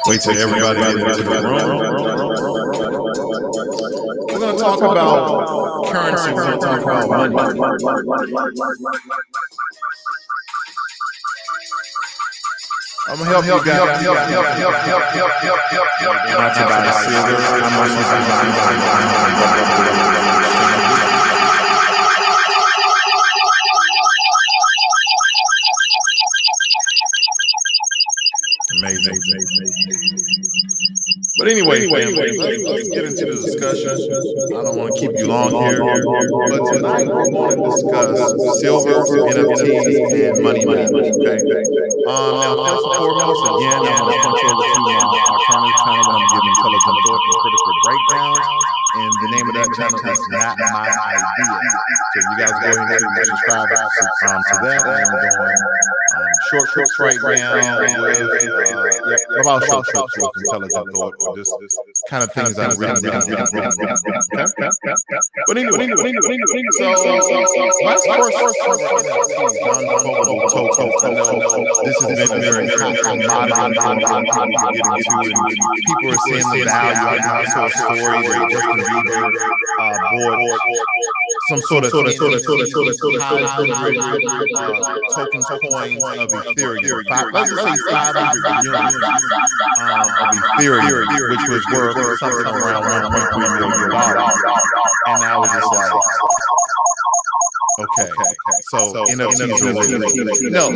Wait till everybody gets into the room. We're going to talk about currency. We're going to talk about money. I'm going to help you guys. Not to buy silver. I'm not going to buy amazing. But anyway, let's get into the discussion. I don't want to keep you long here, but tonight we're going to discuss silver, NFTs, and money matters. Okay. Now, first and foremost, again, I'm going to punch over to my alternative channel where I'm giving intelligent thought and critical breakdowns. And the name of that channel is Not My Idea. So you guys go ahead and subscribe to that. And I'm doing short trips right now with about short trips with intelligent thought, or just kind of things I'm reading. Okay. But anyway, so let's first non-foldable tokens. I know this has been a very hot commodity for a lot of people to get into, and people are seeing the value. I just saw a story that Justin Bieber bought some sort of tokens, coins of Ethereum. Let's say 500 units of Ethereum, which was worth something around $1.3 million. And I was just like, okay, so NFTs are worth it. No.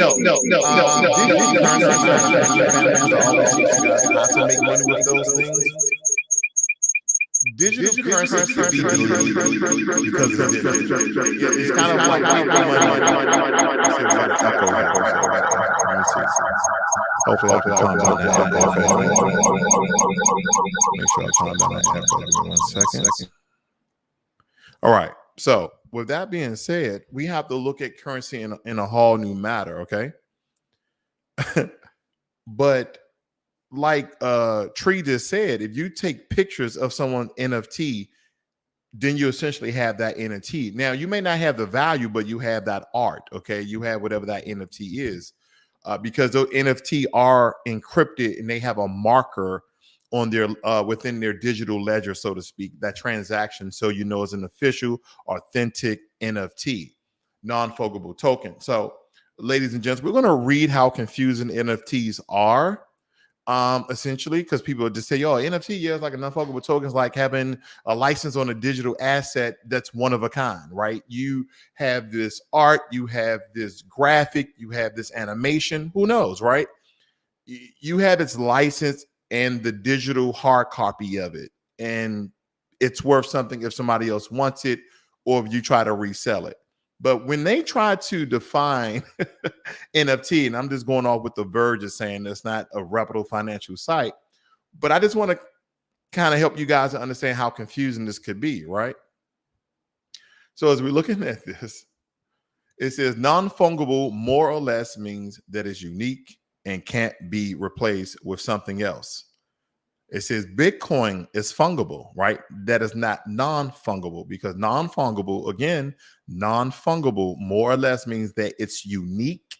Digital currencies are always teach you guys how to make money with those things. Digital currency could be deleted because it's kind of like money. Hopefully I can calm down that echo. Make sure I calm down that echo. Give me 1 second. All right. So with that being said, we have to look at currency in a whole new matter. Okay. But like Tree just said, if you take pictures of someone's NFT, then you essentially have that NFT. Now, you may not have the value, but you have that art, okay? You have whatever that NFT is, because those NFT are encrypted and they have a marker on their within their digital ledger, so to speak, that transaction, so you know it's an official, authentic NFT, non-fungible token. So, ladies and gents, we're going to read how confusing NFTs are. Essentially, because people just say, "Yo, NFT, yeah, it's like a non-fungible token. It's like having a license on a digital asset that's one of a kind, right? You have this art, you have this graphic, you have this animation. Who knows, right? You have its license and the digital hard copy of it, and it's worth something if somebody else wants it, or if you try to resell it." But when they try to define NFT, and I'm just going off with The Verge is saying it's not a reputable financial site, but I just want to kind of help you guys to understand how confusing this could be, right? So as we're looking at this, it says non-fungible more or less means that it's unique and can't be replaced with something else. It says Bitcoin is fungible, right? That is not non-fungible, because non-fungible, again, non-fungible more or less means that it's unique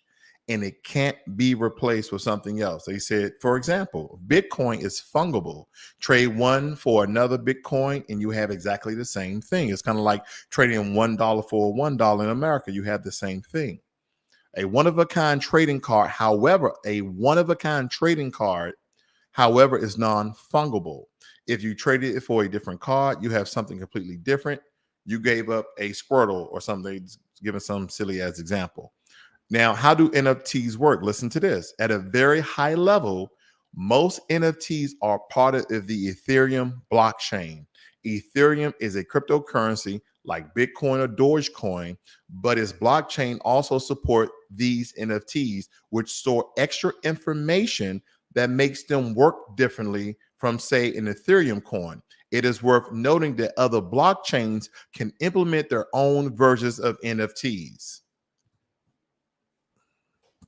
and it can't be replaced with something else. They said, for example, Bitcoin is fungible. Trade one for another Bitcoin and you have exactly the same thing. It's kind of like trading $1 for $1 in America. You have the same thing. A one-of-a-kind trading card, however, is non-fungible. If you traded it for a different card, you have something completely different. You gave up a Squirtle or something, given some silly as example. Now, how do NFTs work? Listen to this. At a very high level, most NFTs are part of the Ethereum blockchain. Ethereum is a cryptocurrency like Bitcoin or Dogecoin, but its blockchain also support these NFTs, which store extra information that makes them work differently from, say, an Ethereum coin. It is worth noting that other blockchains can implement their own versions of NFTs.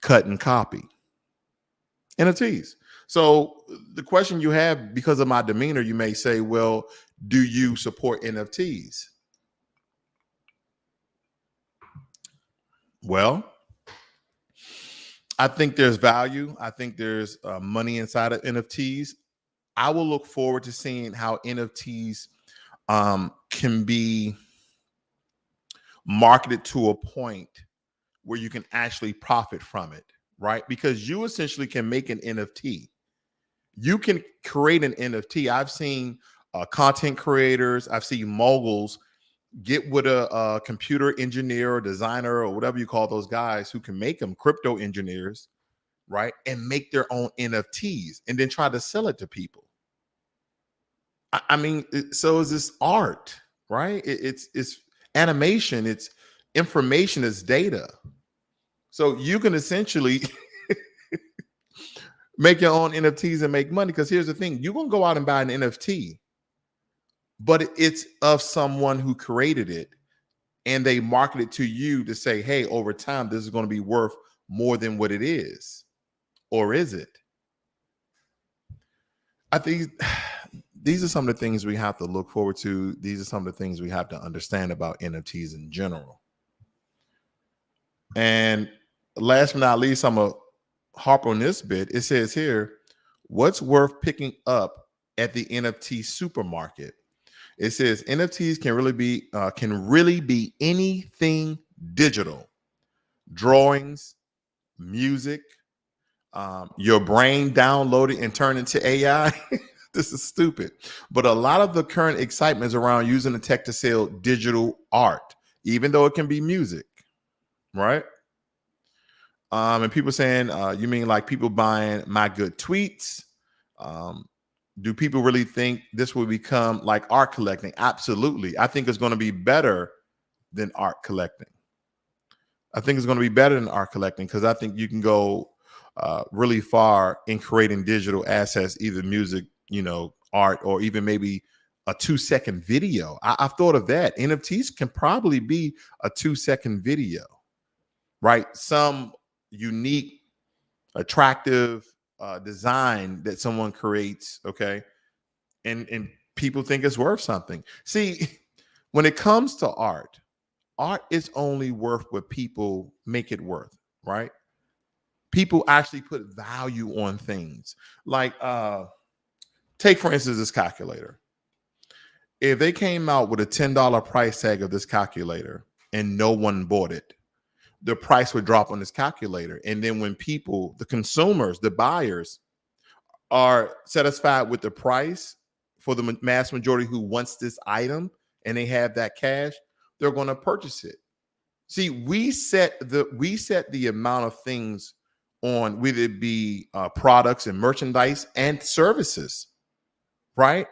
Cut and copy. NFTs. So the question you have, because of my demeanor, you may say, well, do you support NFTs? Well, I think there's value. I think there's money inside of NFTs. I will look forward to seeing how NFTs can be marketed to a point where you can actually profit from it, right? Because you essentially can make an NFT. You can create an NFT. I've seen content creators, I've seen moguls get with a computer engineer or designer or whatever you call those guys who can make them, crypto engineers, right? And make their own NFTs and then try to sell it to people. I mean, so is this art, right? It's animation, it's information, it's data. So you can essentially make your own NFTs and make money. Because here's the thing: you're gonna go out and buy an NFT, but it's of someone who created it, and they market it to you to say, "Hey, over time, this is going to be worth more than what it is," or is it? I think these are some of the things we have to look forward to. These are some of the things we have to understand about NFTs in general. And last but not least, I'm going to harp on this bit. It says here, what's worth picking up at the NFT supermarket? It says NFTs can really be anything digital: drawings, music, your brain downloaded and turned into AI. This is stupid. But a lot of the current excitement is around using the tech to sell digital art, even though it can be music, right? And people saying, you mean like people buying my good tweets? Do people really think this will become like art collecting? Absolutely. I think it's going to be better than art collecting. I think it's going to be better than art collecting because I think you can go really far in creating digital assets, either music, art, or even maybe a 2-second video. I've thought of that. NFTs can probably be a 2-second video, right? Some unique, attractive design that someone creates, okay? And people think it's worth something. See, when it comes to art is only worth what people make it worth, right? People actually put value on things. Like take for instance this calculator. If they came out with a $10 price tag of this calculator and no one bought it, the price would drop on this calculator. And then when people, the consumers, the buyers, are satisfied with the price for the mass majority who wants this item and they have that cash, they're going to purchase it. See, we set the amount of things on, whether it be products and merchandise and services, right?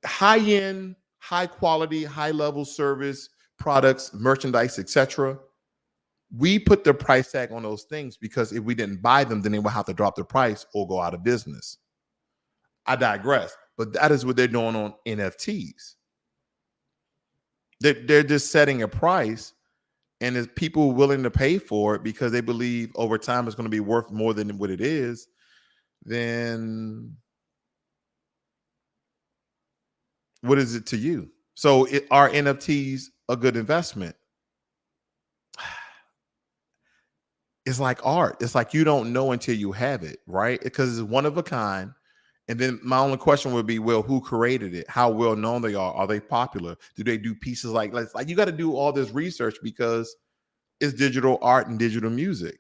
High end, high quality, high level service products, merchandise, etc. We put the price tag on those things because if we didn't buy them, then they would have to drop the price or go out of business. I digress, but that is what they're doing on NFTs. They're just setting a price, and if people willing to pay for it because they believe over time it's going to be worth more than what it is, then what is it to you? So are NFTs a good investment? It's like art. It's like you don't know until you have it, right? Because it's one of a kind. And then my only question would be, well, who created it? How well known they are? Are they popular? Do they do pieces like you got to do all this research because it's digital art and digital music.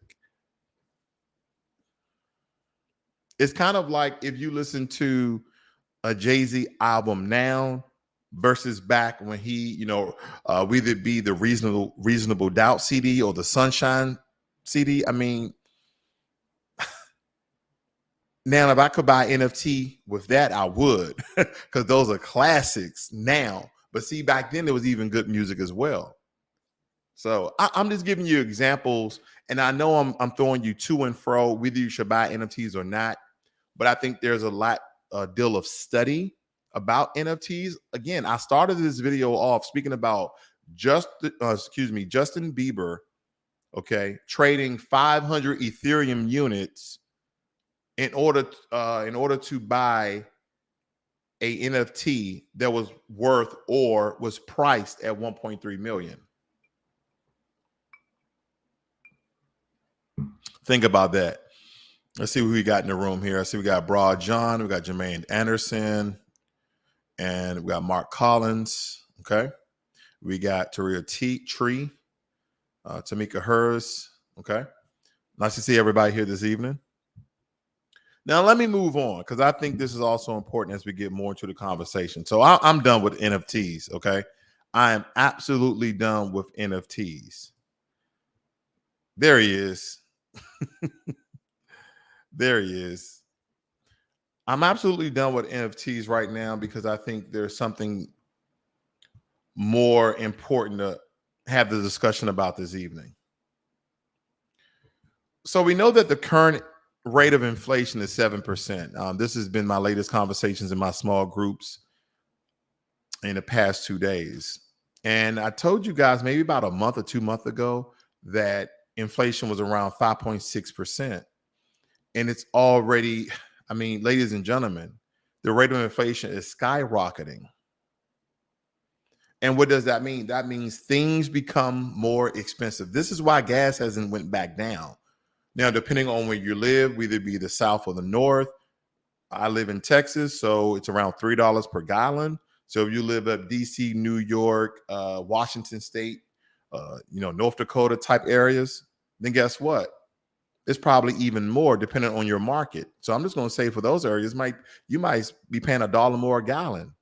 It's kind of like if you listen to a Jay-Z album now versus back when he, whether it be the Reasonable Doubt CD or the Sunshine CD. I mean, now if I could buy NFT with that, I would, because those are classics now. But see, back then there was even good music as well. So I'm just giving you examples, and I know I'm throwing you to and fro whether you should buy NFTs or not. But I think there's a deal of study about NFTs. Again, I started this video off speaking about Justin Bieber, okay, trading 500 Ethereum units in order to buy a NFT that was worth or was priced at 1.3 million. Think about that. Let's see who we got in the room here. I see we got Broad John, we got Jermaine Anderson, and we got Mark Collins. Okay. We got Taria Tree, Tamika Hers. Okay. Nice to see everybody here this evening. Now, let me move on because I think this is also important as we get more into the conversation. So I'm done with NFTs. Okay. I am absolutely done with NFTs. There he is. There he is. I'm absolutely done with NFTs right now because I think there's something more important to have the discussion about this evening. So we know that the current rate of inflation is 7%. This has been my latest conversations in my small groups in the past 2 days. And I told you guys maybe about a month or 2 months ago that inflation was around 5.6%. And it's already, I mean, ladies and gentlemen, the rate of inflation is skyrocketing. And what does that mean? That means things become more expensive. This is why gas hasn't went back down. Now, depending on where you live, either be the South or the North. I live in Texas, so it's around $3 per gallon. So if you live up DC, New York, Washington State, North Dakota type areas, then guess what? It's probably even more depending on your market. So I'm just going to say for those areas, you might be paying $1 more a gallon.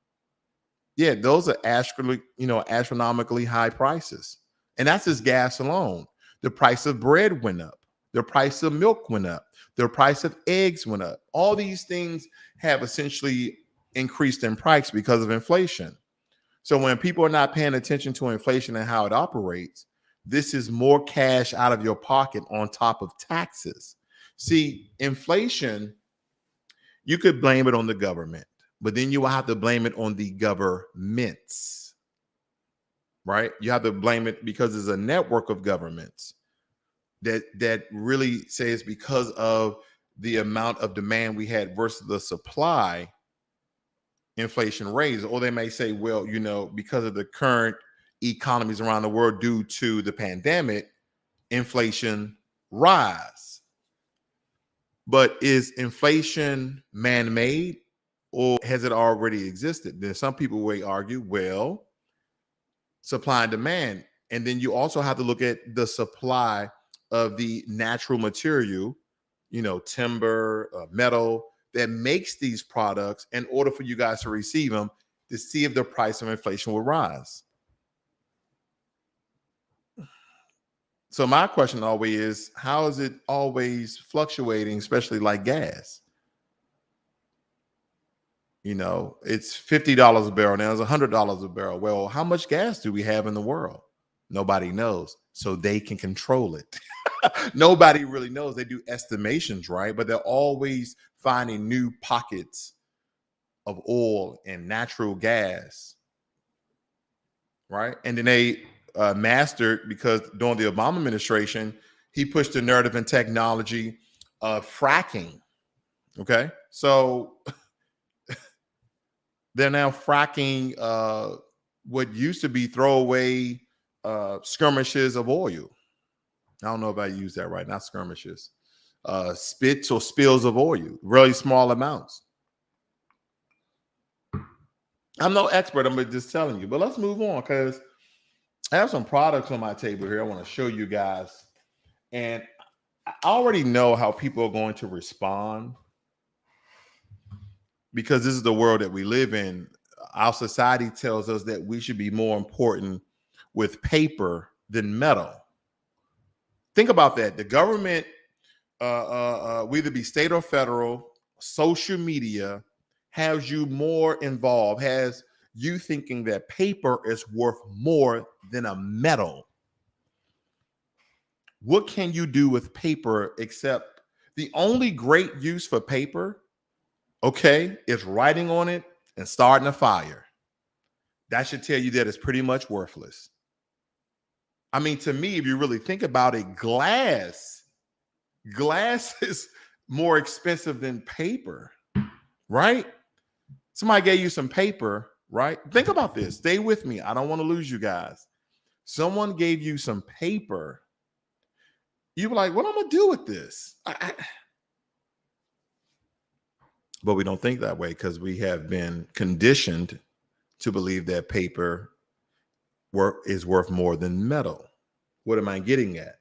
Yeah, those are astronomically high prices. And that's just gas alone. The price of bread went up. The price of milk went up. The price of eggs went up. All these things have essentially increased in price because of inflation. So when people are not paying attention to inflation and how it operates, this is more cash out of your pocket on top of taxes. See, inflation, you could blame it on the government, but then you will have to blame it on the governments, right? You have to blame it because there's a network of governments that really says because of the amount of demand we had versus the supply, inflation raised. Or they may say, well, because of the current economies around the world due to the pandemic, inflation rise. But is inflation man-made or has it already existed? Then some people will argue, well, supply and demand. And then you also have to look at the supply of the natural material, timber, metal that makes these products in order for you guys to receive them to see if the price of inflation will rise. So my question always is, how is it always fluctuating, especially like gas? It's $50 a barrel. Now it's $100 a barrel. Well, how much gas do we have in the world? Nobody knows. So they can control it. Nobody really knows. They do estimations, right? But they're always finding new pockets of oil and natural gas, right? And then they mastered, because during the Obama administration, he pushed the narrative and technology of fracking. Okay. So they're now fracking what used to be throwaway skirmishes of oil. I don't know if I use that right. Not skirmishes. Spits or spills of oil, really small amounts. I'm no expert. I'm just telling you. But let's move on because I have some products on my table here I want to show you guys. And I already know how people are going to respond because this is the world that we live in. Our society tells us that we should be more important with paper than metal. Think about that. The government, whether it be state or federal, social media has you more involved, has you thinking that paper is worth more than a metal. What can you do with paper except the only great use for paper, okay, is writing on it and starting a fire. That should tell you that it's pretty much worthless. I mean, to me, if you really think about it, glass is more expensive than paper, right? Somebody gave you some paper, right? Think about this. Stay with me. I don't want to lose you guys. Someone gave you some paper You be like, what am I gonna do with this? But we don't think that way because we have been conditioned to believe that paper is worth more than metal. What am I getting at?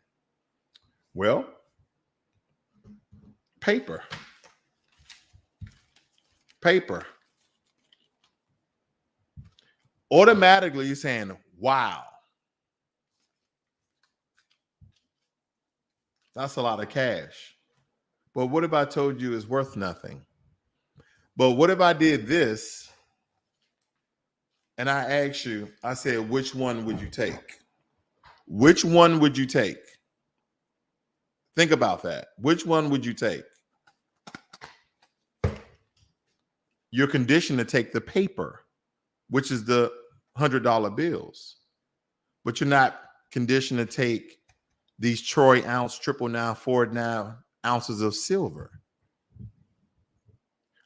Well, paper. Automatically you're saying, wow, that's a lot of cash. But what if I told you it's worth nothing? But what if I did this and I asked you, I said, which one would you take? Which one would you take? Think about that. Which one would you take? You're conditioned to take the paper, which is the $100 bills, but you're not conditioned to take these Troy ounce, 999, 49 ounces of silver.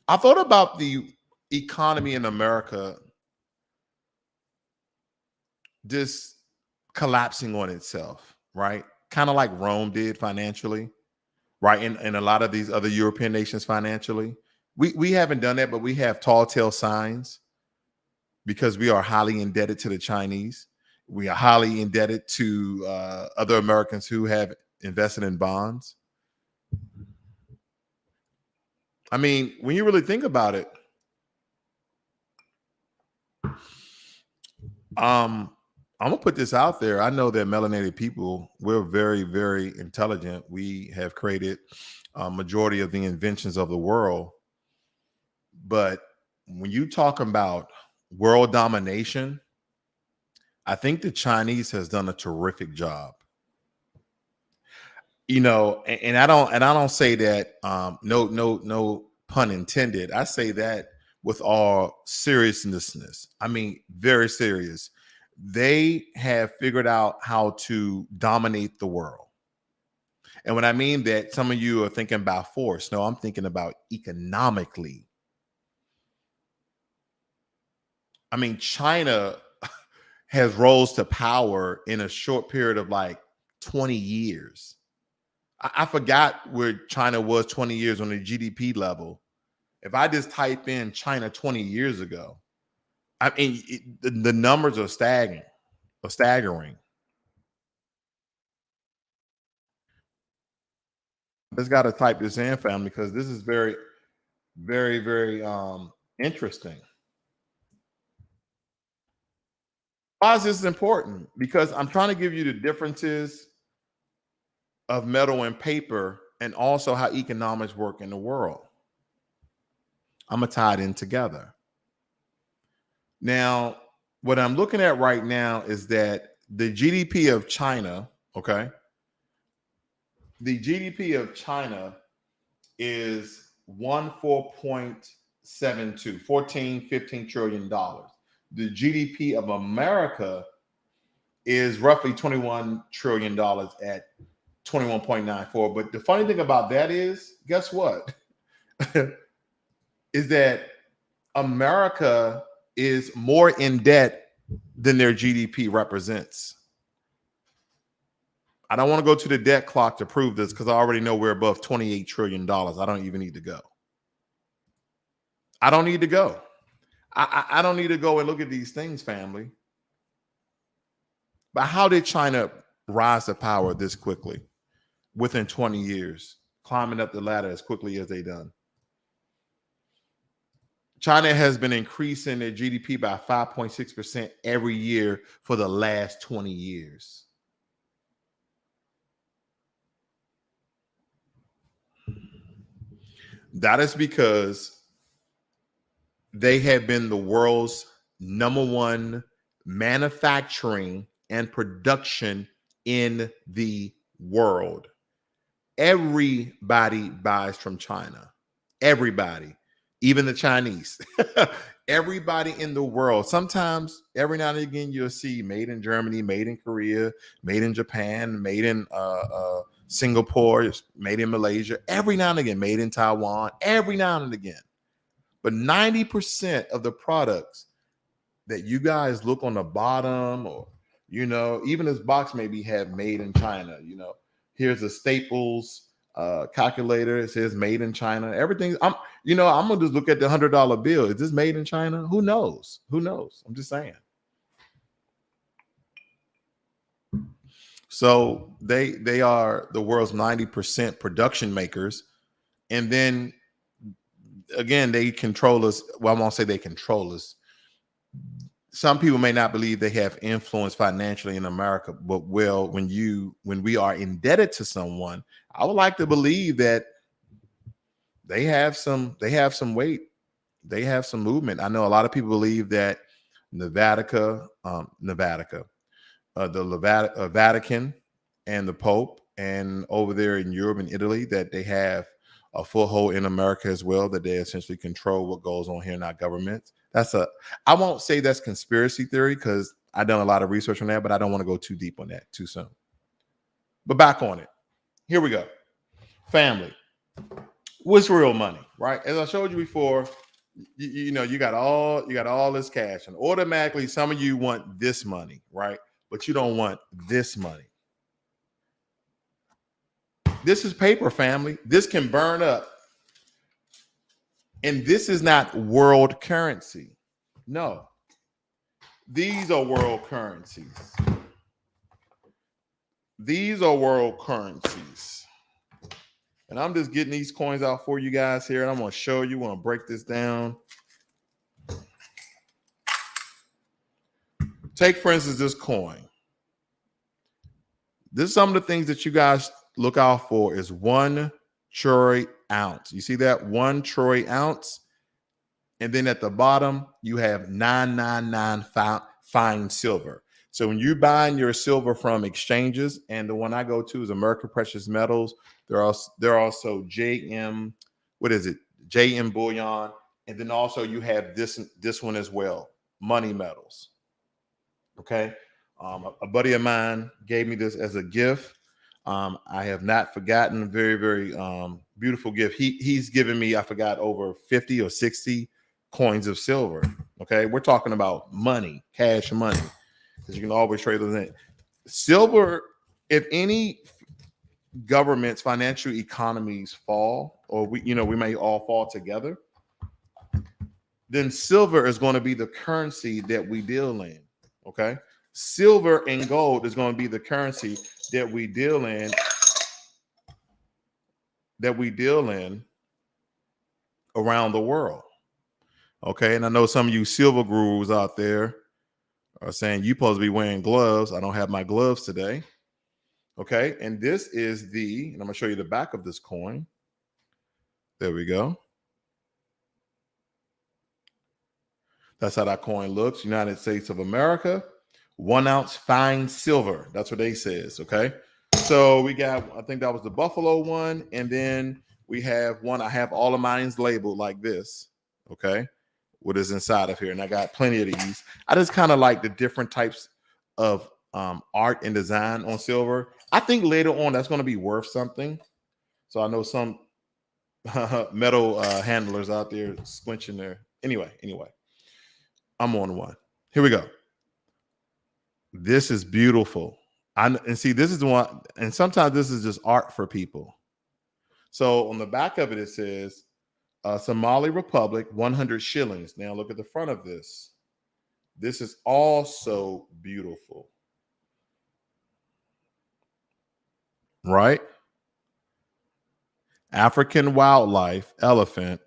I thought about the economy in America just collapsing on itself, right? Kind of like Rome did financially, right? And a lot of these other European nations financially. We haven't done that, but we have tall tale signs because we are highly indebted to the Chinese. We are highly indebted to other Americans who have invested in bonds. I mean, when you really think about it, I'm gonna put this out there. I know that melanated people, we're very, very intelligent. We have created a majority of the inventions of the world. But when you talk about world domination, I think the Chinese has done a terrific job. You know, and I don't say that no pun intended. I say that with all seriousness. I mean, very serious. They have figured out how to dominate the world. And when I mean that, some of you are thinking about force. No, I'm thinking about economically. I mean, China has rose to power in a short period of like 20 years. I forgot where China was 20 years on the GDP level. If I just type in China 20 years ago, I mean, the numbers are staggering. Just got to type this in, family, because this is very, very, very interesting. Why is this important? Because I'm trying to give you the differences of metal and paper and also how economics work in the world. I'm going to tie it in together. Now, what I'm looking at right now is that the GDP of China, okay, the GDP of China is 15 trillion dollars. The GDP of America is roughly $21 trillion at 21.94. But the funny thing about that is, guess what? Is that America is more in debt than their GDP represents. I don't want to go to the debt clock to prove this because I already know we're above $28 trillion. I don't even need to go. I don't need to go. I don't need to go and look at these things, family. But how did China rise to power this quickly within 20 years, climbing up the ladder as quickly as they done? China has been increasing their GDP by 5.6% every year for the last 20 years. That is because they have been the world's #1 manufacturing and production in the world. Everybody buys from China. Everybody, even the Chinese. Everybody in the world. Sometimes, every now and again, you'll see made in Germany, made in Korea, made in Japan, made in Singapore, made in Malaysia. Every now and again, made in Taiwan. Every now and again. But 90% of the products that you guys look on the bottom, or, you know, even this box maybe have made in China, you know, Here's a Staples calculator. It says made in China. Everything. I'm gonna just look at the $100 bill. Is this made in China? Who knows? Who knows? I'm just saying. So they are the world's 90% production makers, and then again they control us. Well, I won't say they control us. Some people may not believe they have influence financially in America, but when we are indebted to someone, I would like to believe that they have some weight, they have some movement. I know a lot of people believe that the Vatican and the Pope, and over there in Europe and Italy, that they have a foothold in America as well, that they essentially control what goes on here in our government. I won't say that's conspiracy theory because I've done a lot of research on that, but I don't want to go too deep on that too soon. But back on it. Here we go. Family. What's real money, right? As I showed you before, you got all this cash, and automatically some of you want this money, right? But you don't want this money. This is paper, family. This can burn up. And this is not world currency. No. These are world currencies. These are world currencies. And I'm just getting these coins out for you guys here. And I'm going to show you. I'm going to break this down. Take, for instance, this coin. This is some of the things that you guys look out for is 1 troy ounce. You see that? 1 troy ounce. And then at the bottom, you have 999 fine silver. So when you're buying your silver from exchanges, and the one I go to is American Precious Metals, they're also JM, JM Bullion. And then also you have this one as well, Money Metals. Okay. A buddy of mine gave me this as a gift. I have not forgotten. A very, very beautiful gift. He's given me, I forgot, over 50 or 60 coins of silver. Okay. We're talking about money, cash money, because you can always trade those in. Silver, if any government's financial economies fall, or we may all fall together, then silver is going to be the currency that we deal in. Okay. Silver and gold is going to be the currency that we deal in around the world. Okay. And I know some of you silver gurus out there are saying you're supposed to be wearing gloves. I don't have my gloves today. Okay. And this is and I'm going to show you the back of this coin. There we go. That's how that coin looks. United States of America. 1 ounce fine silver. That's what they says. Okay. So we got, I think that was the Buffalo one. And then we have one. I have all of mine labeled like this. Okay. What is inside of here. And I got plenty of these. I just kind of like the different types of art and design on silver. I think later on that's going to be worth something. So I know some metal handlers out there squinching there. Anyway, I'm on one. Here we go. This is beautiful. And see, this is the one, and sometimes this is just art for people. So on the back of it, it says Somali Republic, 100 shillings. Now look at the front of this. This is also beautiful. Right? African wildlife, elephant.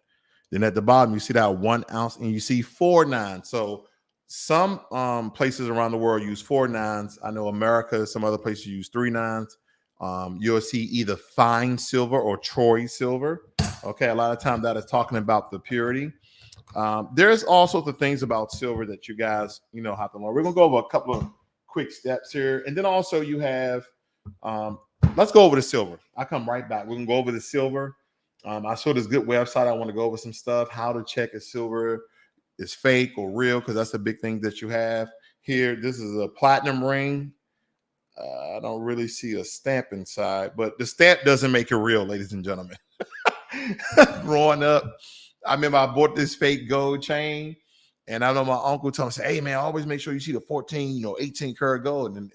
Then at the bottom, you see that 1 ounce, and you see 4 nines. So some places around the world use 4 nines. I know America, some other places use 3 nines. You'll see either fine silver or troy silver. Okay, a lot of times that is talking about the purity. There's all sorts of things about silver that you guys, have to learn. We're gonna go over a couple of quick steps here, and then also you have. Let's go over the silver. I'll come right back. We're gonna go over the silver. I saw this good website. I want to go over some stuff, how to check if silver is fake or real, because that's a big thing that you have here. This is a platinum ring. I don't really see a stamp inside, but the stamp doesn't make it real, ladies and gentlemen. Growing up, I remember I bought this fake gold chain, and I know my uncle told me, "Hey man, always make sure you see the 14, 18 karat gold." And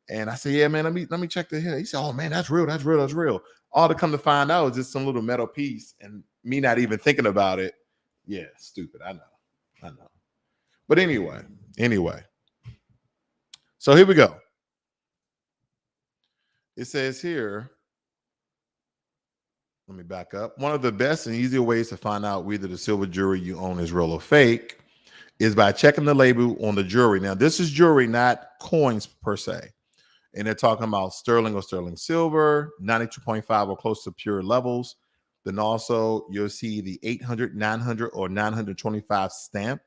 And I said, yeah, man, let me check the here. He said, oh man, that's real, that's real, that's real. All to come to find out is just some little metal piece, and me not even thinking about it. Yeah, stupid. I know. But anyway. So here we go. It says here, let me back up. One of the best and easier ways to find out whether the silver jewelry you own is real or fake is by checking the label on the jewelry. Now, this is jewelry, not coins per se. And they're talking about sterling or sterling silver, 92.5 or close to pure levels. Then also you'll see the 800, 900, or 925 stamp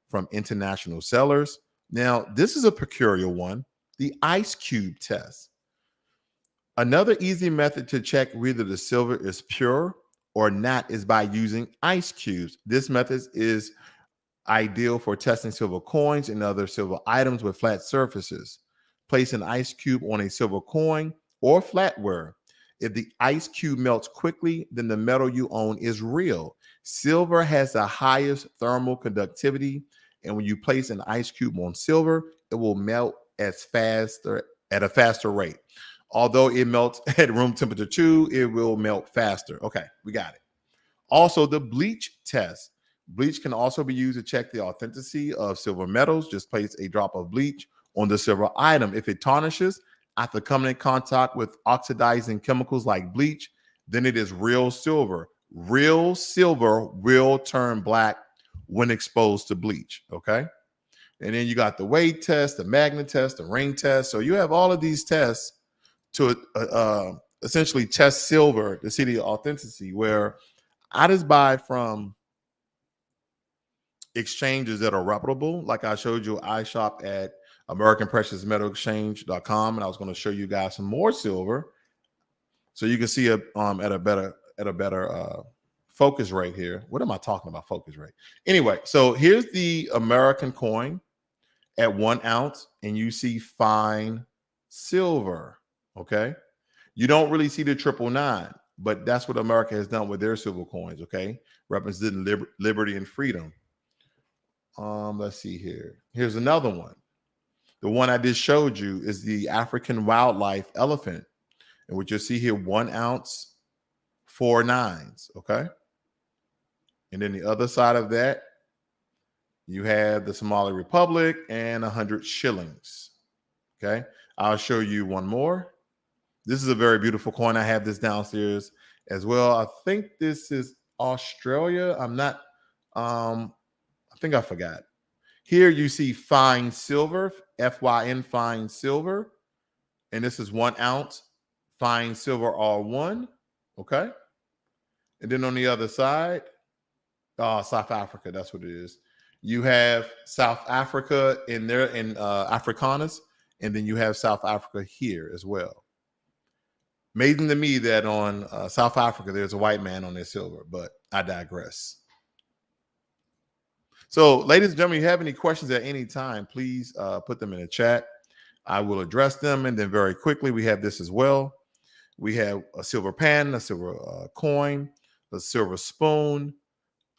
from international sellers. Now, this is a peculiar one, the ice cube test. Another easy method to check whether the silver is pure or not is by using ice cubes. This method is ideal for testing silver coins and other silver items with flat surfaces. Place an ice cube on a silver coin or flatware. If the ice cube melts quickly, then the metal you own is real. Silver has the highest thermal conductivity, and when you place an ice cube on silver, it will melt at a faster rate. Although it melts at room temperature too, it will melt faster. Okay, we got it. Also, the bleach test. Bleach can also be used to check the authenticity of silver metals. Just place a drop of bleach on the silver item. If it tarnishes after coming in contact with oxidizing chemicals like bleach, then it is real silver. Real silver will turn black when exposed to bleach. Okay. And then you got the weight test, the magnet test, the ring test. So you have all of these tests to essentially test silver to see the authenticity, where I just buy from exchanges that are reputable. Like I showed you, I shop at AmericanPreciousMetalExchange.com, and I was going to show you guys some more silver so you can see at a better focus rate here. What am I talking about? Focus rate. Anyway, so here's the American coin at 1 ounce, and you see fine silver. Okay, you don't really see the 999, but that's what America has done with their silver coins. Okay, representing liberty and freedom. Let's see here. Here's another one. The one I just showed you is the African wildlife elephant, and what you'll see here, 1 ounce, 4 nines. Okay, and then the other side of that, you have the Somali Republic and 100 shillings. Okay, I'll show you one more. This is a very beautiful coin. I have this downstairs as well. I think this is Australia. I'm not, I think I forgot. Here you see fine silver, FYN fine silver. And this is 1 ounce fine silver R1. Okay. And then on the other side, South Africa, that's what it is. You have South Africa in there in Afrikaners, and then you have South Africa here as well. Amazing to me that on South Africa, there's a white man on their silver, but I digress. So, ladies and gentlemen, if you have any questions at any time, please put them in the chat. I will address them. And then very quickly, we have this as well. We have a silver pen, a silver coin, a silver spoon,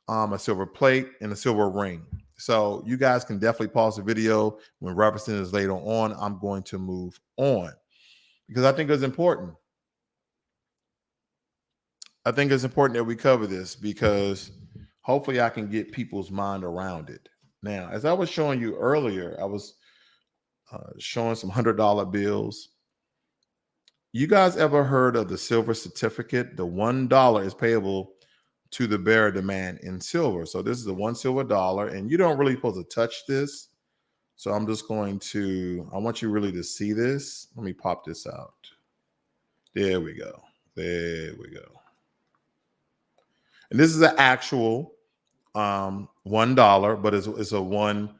a silver plate, and a silver ring. So you guys can definitely pause the video. When referencing this later on, I'm going to move on because I think it's important. I think it's important that we cover this because hopefully I can get people's mind around it. Now, as I was showing you earlier, I was showing some $100 bills. You guys ever heard of the silver certificate? The $1 is payable to the bearer demand in silver. So this is the $1 silver, and you don't really supposed to touch this. So I'm just going to, I want you really to see this. Let me pop this out. There we go. There we go. And this is an actual $1, but it's a $1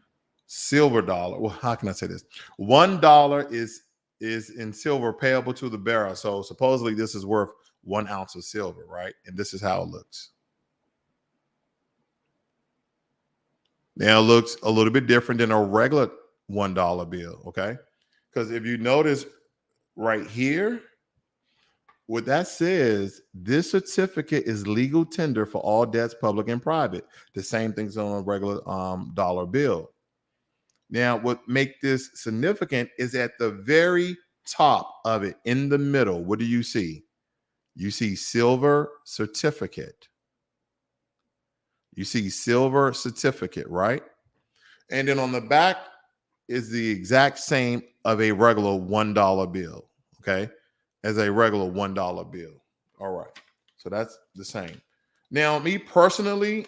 silver dollar. Well, how can I say this? $1 is in silver payable to the bearer. So supposedly this is worth 1 ounce of silver, right? And this is how it looks. Now it looks a little bit different than a regular $1 bill, okay? Because if you notice right here, what that says, this certificate is legal tender for all debts, public and private. The same thing's on a regular dollar bill. Now, what make this significant is at the very top of it, in the middle, what do you see? You see silver certificate. You see silver certificate, right? And then on the back is the exact same of a regular $1 bill, okay? As a regular $1 bill. All right. So that's the same. Now, me personally,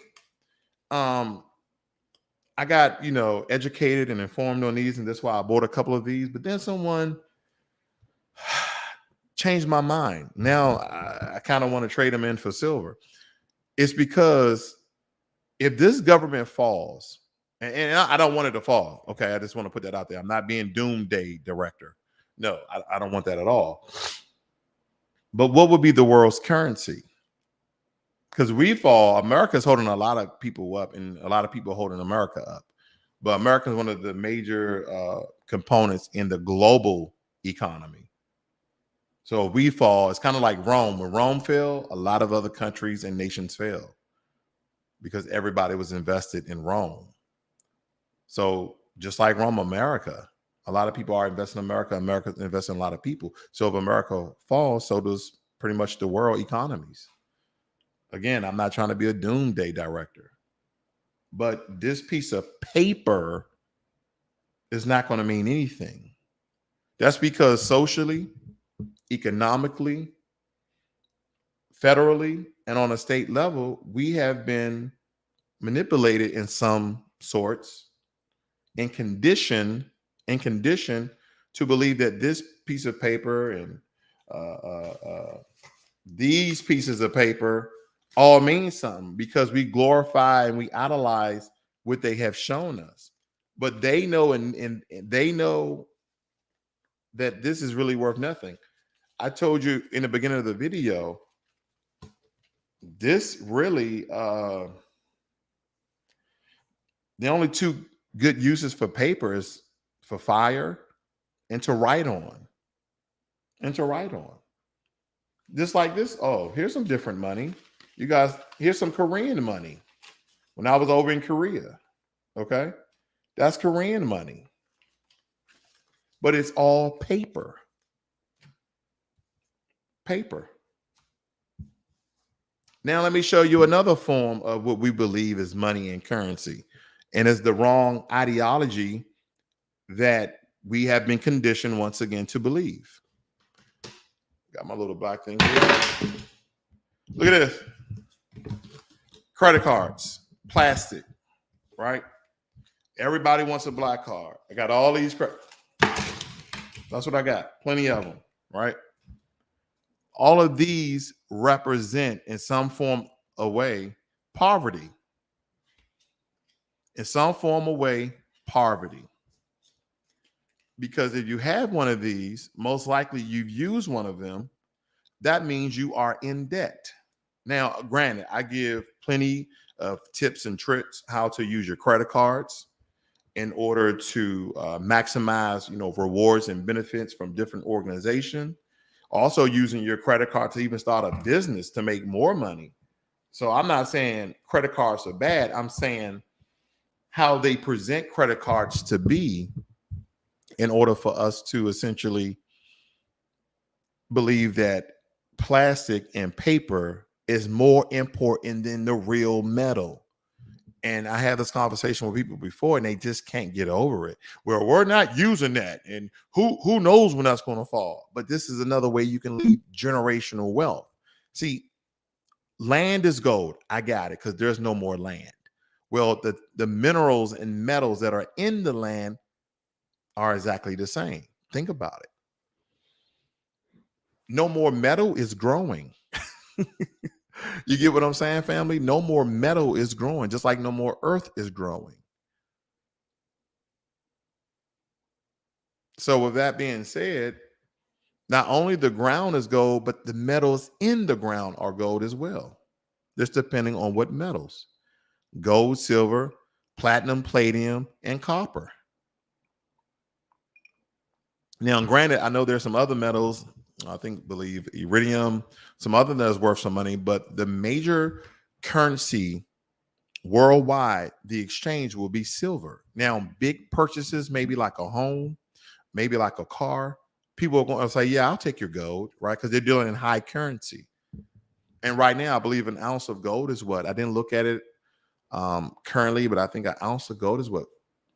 I got, educated and informed on these, and that's why I bought a couple of these. But then someone changed my mind. Now I kind of want to trade them in for silver. It's because if this government falls, and I don't want it to fall, okay? I just want to put that out there. I'm not being doomsday director. No, I don't want that at all. But what would be the world's currency? Because we fall, America's holding a lot of people up, and a lot of people holding America up. But America is one of the major components in the global economy. So if we fall, it's kind of like Rome. When Rome fell, a lot of other countries and nations fell because everybody was invested in Rome. So just like Rome, America, a lot of people are investing in America. America's investing in a lot of people. So if America falls, so does pretty much the world economies. Again, I'm not trying to be a doomsday director, but this piece of paper is not going to mean anything. That's because socially, economically, federally, and on a state level, we have been manipulated in some sorts and conditioned to believe that this piece of paper and these pieces of paper all mean something because we glorify and we idolize what they have shown us. But they know and they know that this is really worth nothing. I told you in the beginning of the video, this really the only two good uses for paper is for fire and to write on. Just like this. Oh, here's some different money. You guys, here's some Korean money. When I was over in Korea, okay? That's Korean money. But it's all paper. Paper. Now let me show you another form of what we believe is money and currency. And it's the wrong ideology that we have been conditioned once again to believe. Got my little black thing here. Look at this. Credit cards, plastic, right? Everybody wants a black card. I got all these credit. That's what I got. Plenty of them, right? All of these represent in some form or way poverty. In some form or way, poverty. Because if you have one of these, most likely you've used one of them. That means you are in debt. Now, granted, I give plenty of tips and tricks how to use your credit cards in order to maximize, rewards and benefits from different organizations. Also using your credit card to even start a business to make more money. So I'm not saying credit cards are bad. I'm saying how they present credit cards to be in order for us to essentially believe that plastic and paper is more important than the real metal. And I had this conversation with people before, and they just can't get over it. Well, we're not using that, and who knows when that's going to fall. But this is another way you can leave generational wealth. See, land is gold. I got it, because there's no more land. Well, the minerals and metals that are in the land are exactly the same. Think about it. No more metal is growing. You get what I'm saying, family? No more metal is growing, just like no more earth is growing. So with that being said, not only the ground is gold, but the metals in the ground are gold as well. Just depending on what metals. Gold, silver, platinum, palladium, and copper. Now, granted, I know there's some other metals, believe iridium, some other that's worth some money, but the major currency Worldwide, the exchange will be silver. Now, big purchases, maybe like a home, maybe like a car, people are going to say, yeah, I'll take your gold, right? Because they're dealing in high currency. And right now, I believe an ounce of gold is what? I didn't look at it currently, but I think an ounce of gold is what?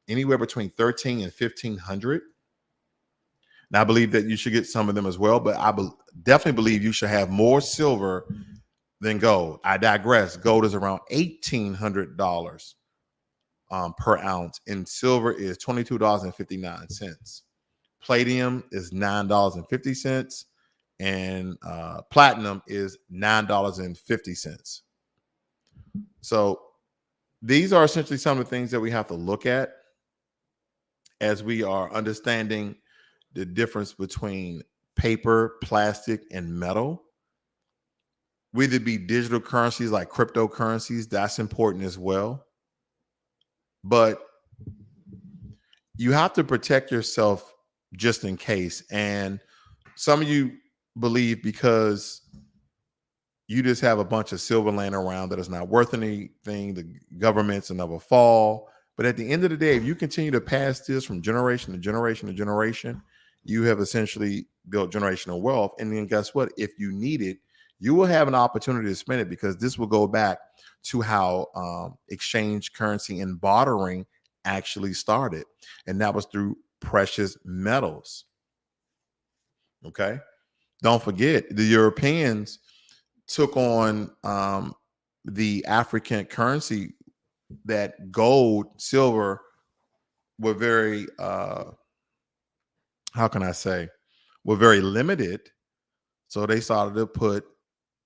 Anywhere between 13 and 1500. And I believe that you should get some of them as well, but I definitely believe you should have more silver than gold. I digress. Gold is around $1,800 per ounce, and silver is $22.59. Palladium is $9.50, and platinum is $9.50. So these are essentially some of the things that we have to look at as we are understanding the difference between paper, plastic, and metal. Whether it be digital currencies like cryptocurrencies, that's important as well. But you have to protect yourself just in case. And some of you believe because you just have a bunch of silver laying around that is not worth anything, the government's another fall. But at the end of the day, if you continue to pass this from generation to generation to generation, you have essentially built generational wealth. And then guess what? If you need it, you will have an opportunity to spend it, because this will go back to how exchange currency and bartering actually started. And that was through precious metals. Okay. Don't forget, the Europeans took on the African currency, that gold, silver were very, how can I say, were very limited. So they started to put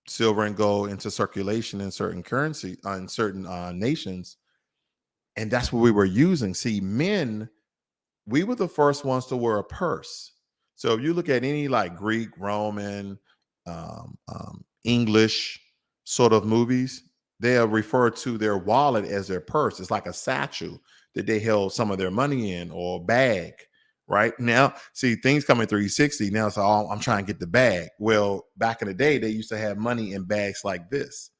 silver and gold into circulation in certain currency, in certain nations. And that's what we were using. See, we were the first ones to wear a purse. So if you look at any like Greek, Roman, English sort of movies, they'll refer to their wallet as their purse. It's like a satchel that they held some of their money in, or bag. Right now, see, things come in 360. Now it's all, I'm trying to get the bag. Well, back in the day, they used to have money in bags like this,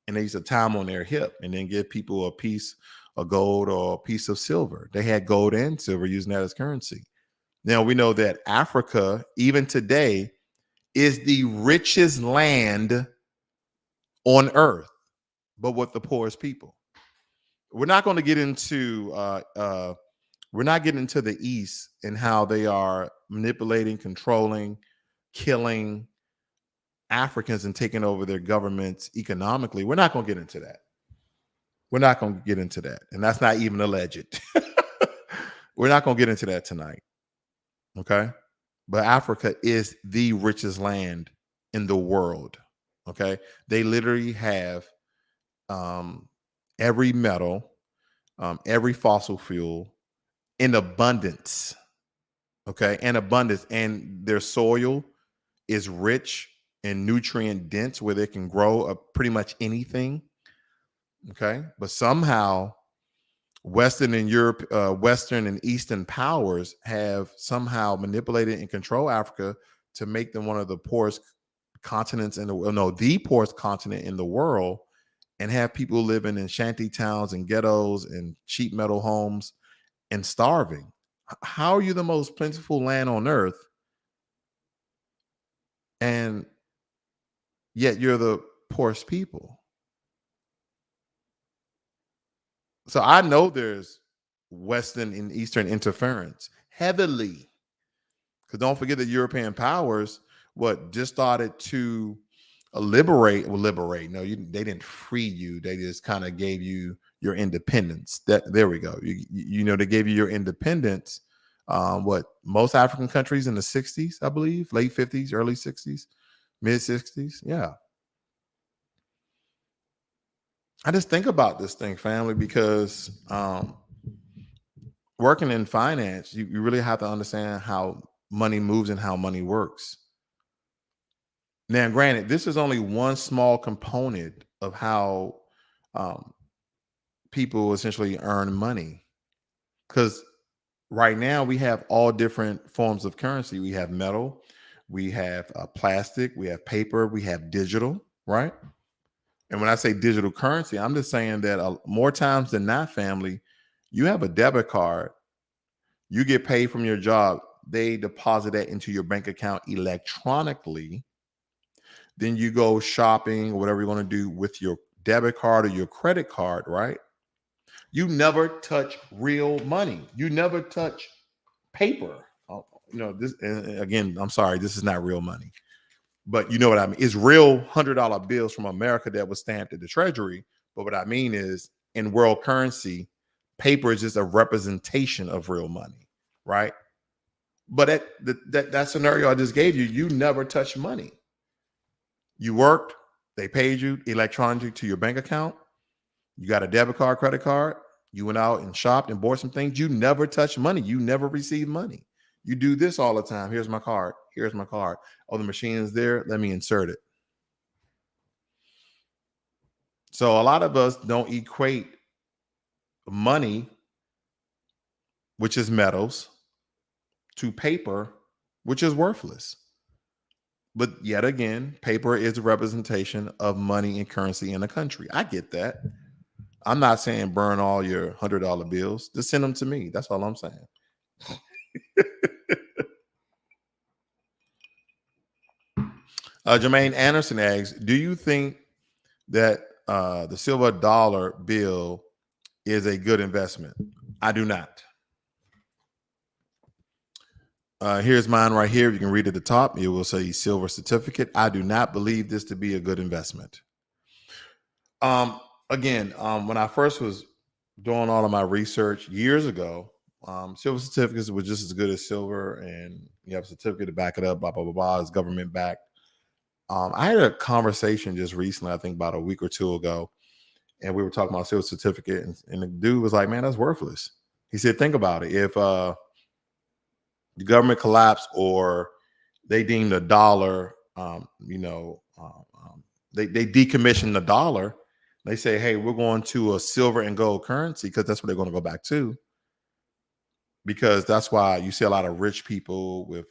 and they used to tie them on their hip and then give people a piece of gold or a piece of silver. They had gold and silver using that as currency. Now we know that Africa, even today, is the richest land on earth, but with the poorest people. We're not going to get into we're not getting into the East and how they are manipulating, controlling, killing Africans and taking over their governments economically. We're not going to get into that. We're not going to get into that. And that's not even alleged. We're not going to get into that tonight. Okay. But Africa is the richest land in the world. Okay. They literally have every metal, every fossil fuel in abundance. Okay. In abundance. And their soil is rich and nutrient dense, where they can grow pretty much anything. Okay. But somehow Western and Eastern powers have somehow manipulated and control Africa to make them one of the poorest continents in the world, the poorest continent in the world, and have people living in shanty towns and ghettos and cheap metal homes and starving. How are you the most plentiful land on earth, and yet you're the poorest people? So I know there's Western and Eastern interference heavily, because don't forget that European powers just started to liberate. No, they didn't free you. They just kind of gave you your independence. There we go. They gave you your independence. Most African countries in the 60s, I believe, late 50s, early 60s, mid 60s. Yeah. I just think about this thing, family, because working in finance, you really have to understand how money moves and how money works. Now, granted, this is only one small component of how people essentially earn money. Because right now we have all different forms of currency. We have metal, we have plastic, we have paper, we have digital, right? And when I say digital currency, I'm just saying that more times than not, family, you have a debit card, you get paid from your job, they deposit that into your bank account electronically. Then you go shopping or whatever you're going to do with your debit card or your credit card, right? You never touch real money. You never touch paper. This, and again, I'm sorry, this is not real money. But you know what I mean? It's real $100 bills from America that was stamped at the Treasury. But what I mean is, in world currency, paper is just a representation of real money, right? But that scenario I just gave you, you never touch money. You worked, they paid you electronically to your bank account. You got a debit card, credit card. You went out and shopped and bought some things. You never touch money. You never receive money. You do this all the time. Here's my card. Here's my card. Oh, the machine is there. Let me insert it. So a lot of us don't equate money, which is metals, to paper, which is worthless. But yet again, paper is a representation of money and currency in a country. I get that. I'm not saying burn all your $100 bills. Just send them to me. That's all I'm saying. Jermaine Anderson asks, do you think that the silver dollar bill is a good investment? I do not. Here's mine right here. You can read at the top. It will say silver certificate. I do not believe this to be a good investment. Again, when I first was doing all of my research years ago, silver certificates were just as good as silver, and you have a certificate to back it up, blah, blah, blah, blah. It's government backed. I had a conversation just recently, I think about a week or two ago, and we were talking about silver certificate, and the dude was like, man, that's worthless. He said, think about it. If the government collapsed or they deemed a dollar, they decommissioned the dollar, they say, hey, we're going to a silver and gold currency because that's what they're going to go back to. Because that's why you see a lot of rich people with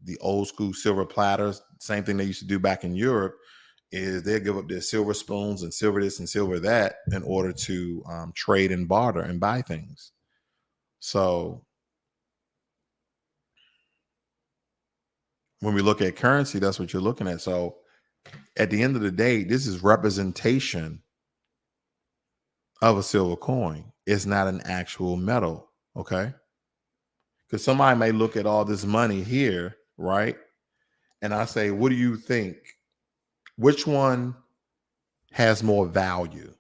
the old school silver platters. Same thing they used to do back in Europe is they'll give up their silver spoons and silver this and silver that in order to trade and barter and buy things. So when we look at currency, that's what you're looking at. So at the end of the day, this is representation of a silver coin. It's not an actual metal, okay? Because somebody may look at all this money here, right? And I say, what do you think? Which one has more value?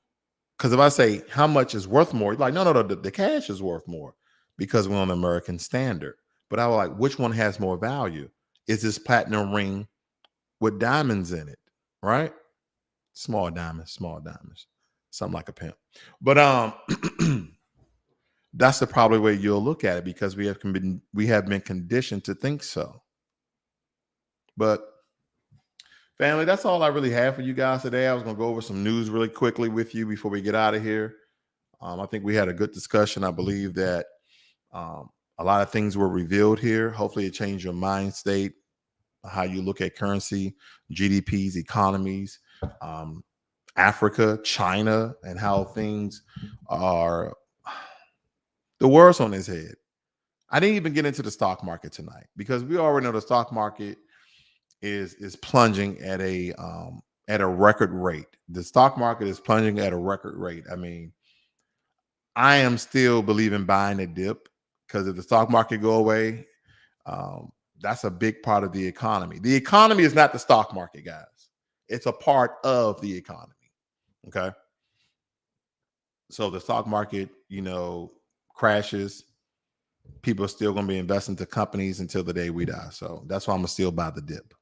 Because if I say how much is worth more, like, no, the cash is worth more because we're on the American standard. But I was like, which one has more value? Is this platinum ring with diamonds in it, right? Small diamonds, something like a pimp. But that's the probably way you'll look at it because we have been conditioned to think so. But family, that's all I really have for you guys today. I was going to go over some news really quickly with you before we get out of here. I think we had a good discussion. I believe that a lot of things were revealed here. Hopefully it changed your mind state, how you look at currency, GDPs, economies, Africa, China, and how things are. The world's on his head. I didn't even get into the stock market tonight because we already know the stock market is plunging at a record rate. The stock market is plunging at a record rate. I mean, I am still believing buying a dip because if the stock market go away, that's a big part of the economy. The economy is not the stock market, guys. It's a part of the economy. Okay. So the stock market, crashes, people are still going to be investing to companies until the day we die. So that's why I'm going to still buy the dip.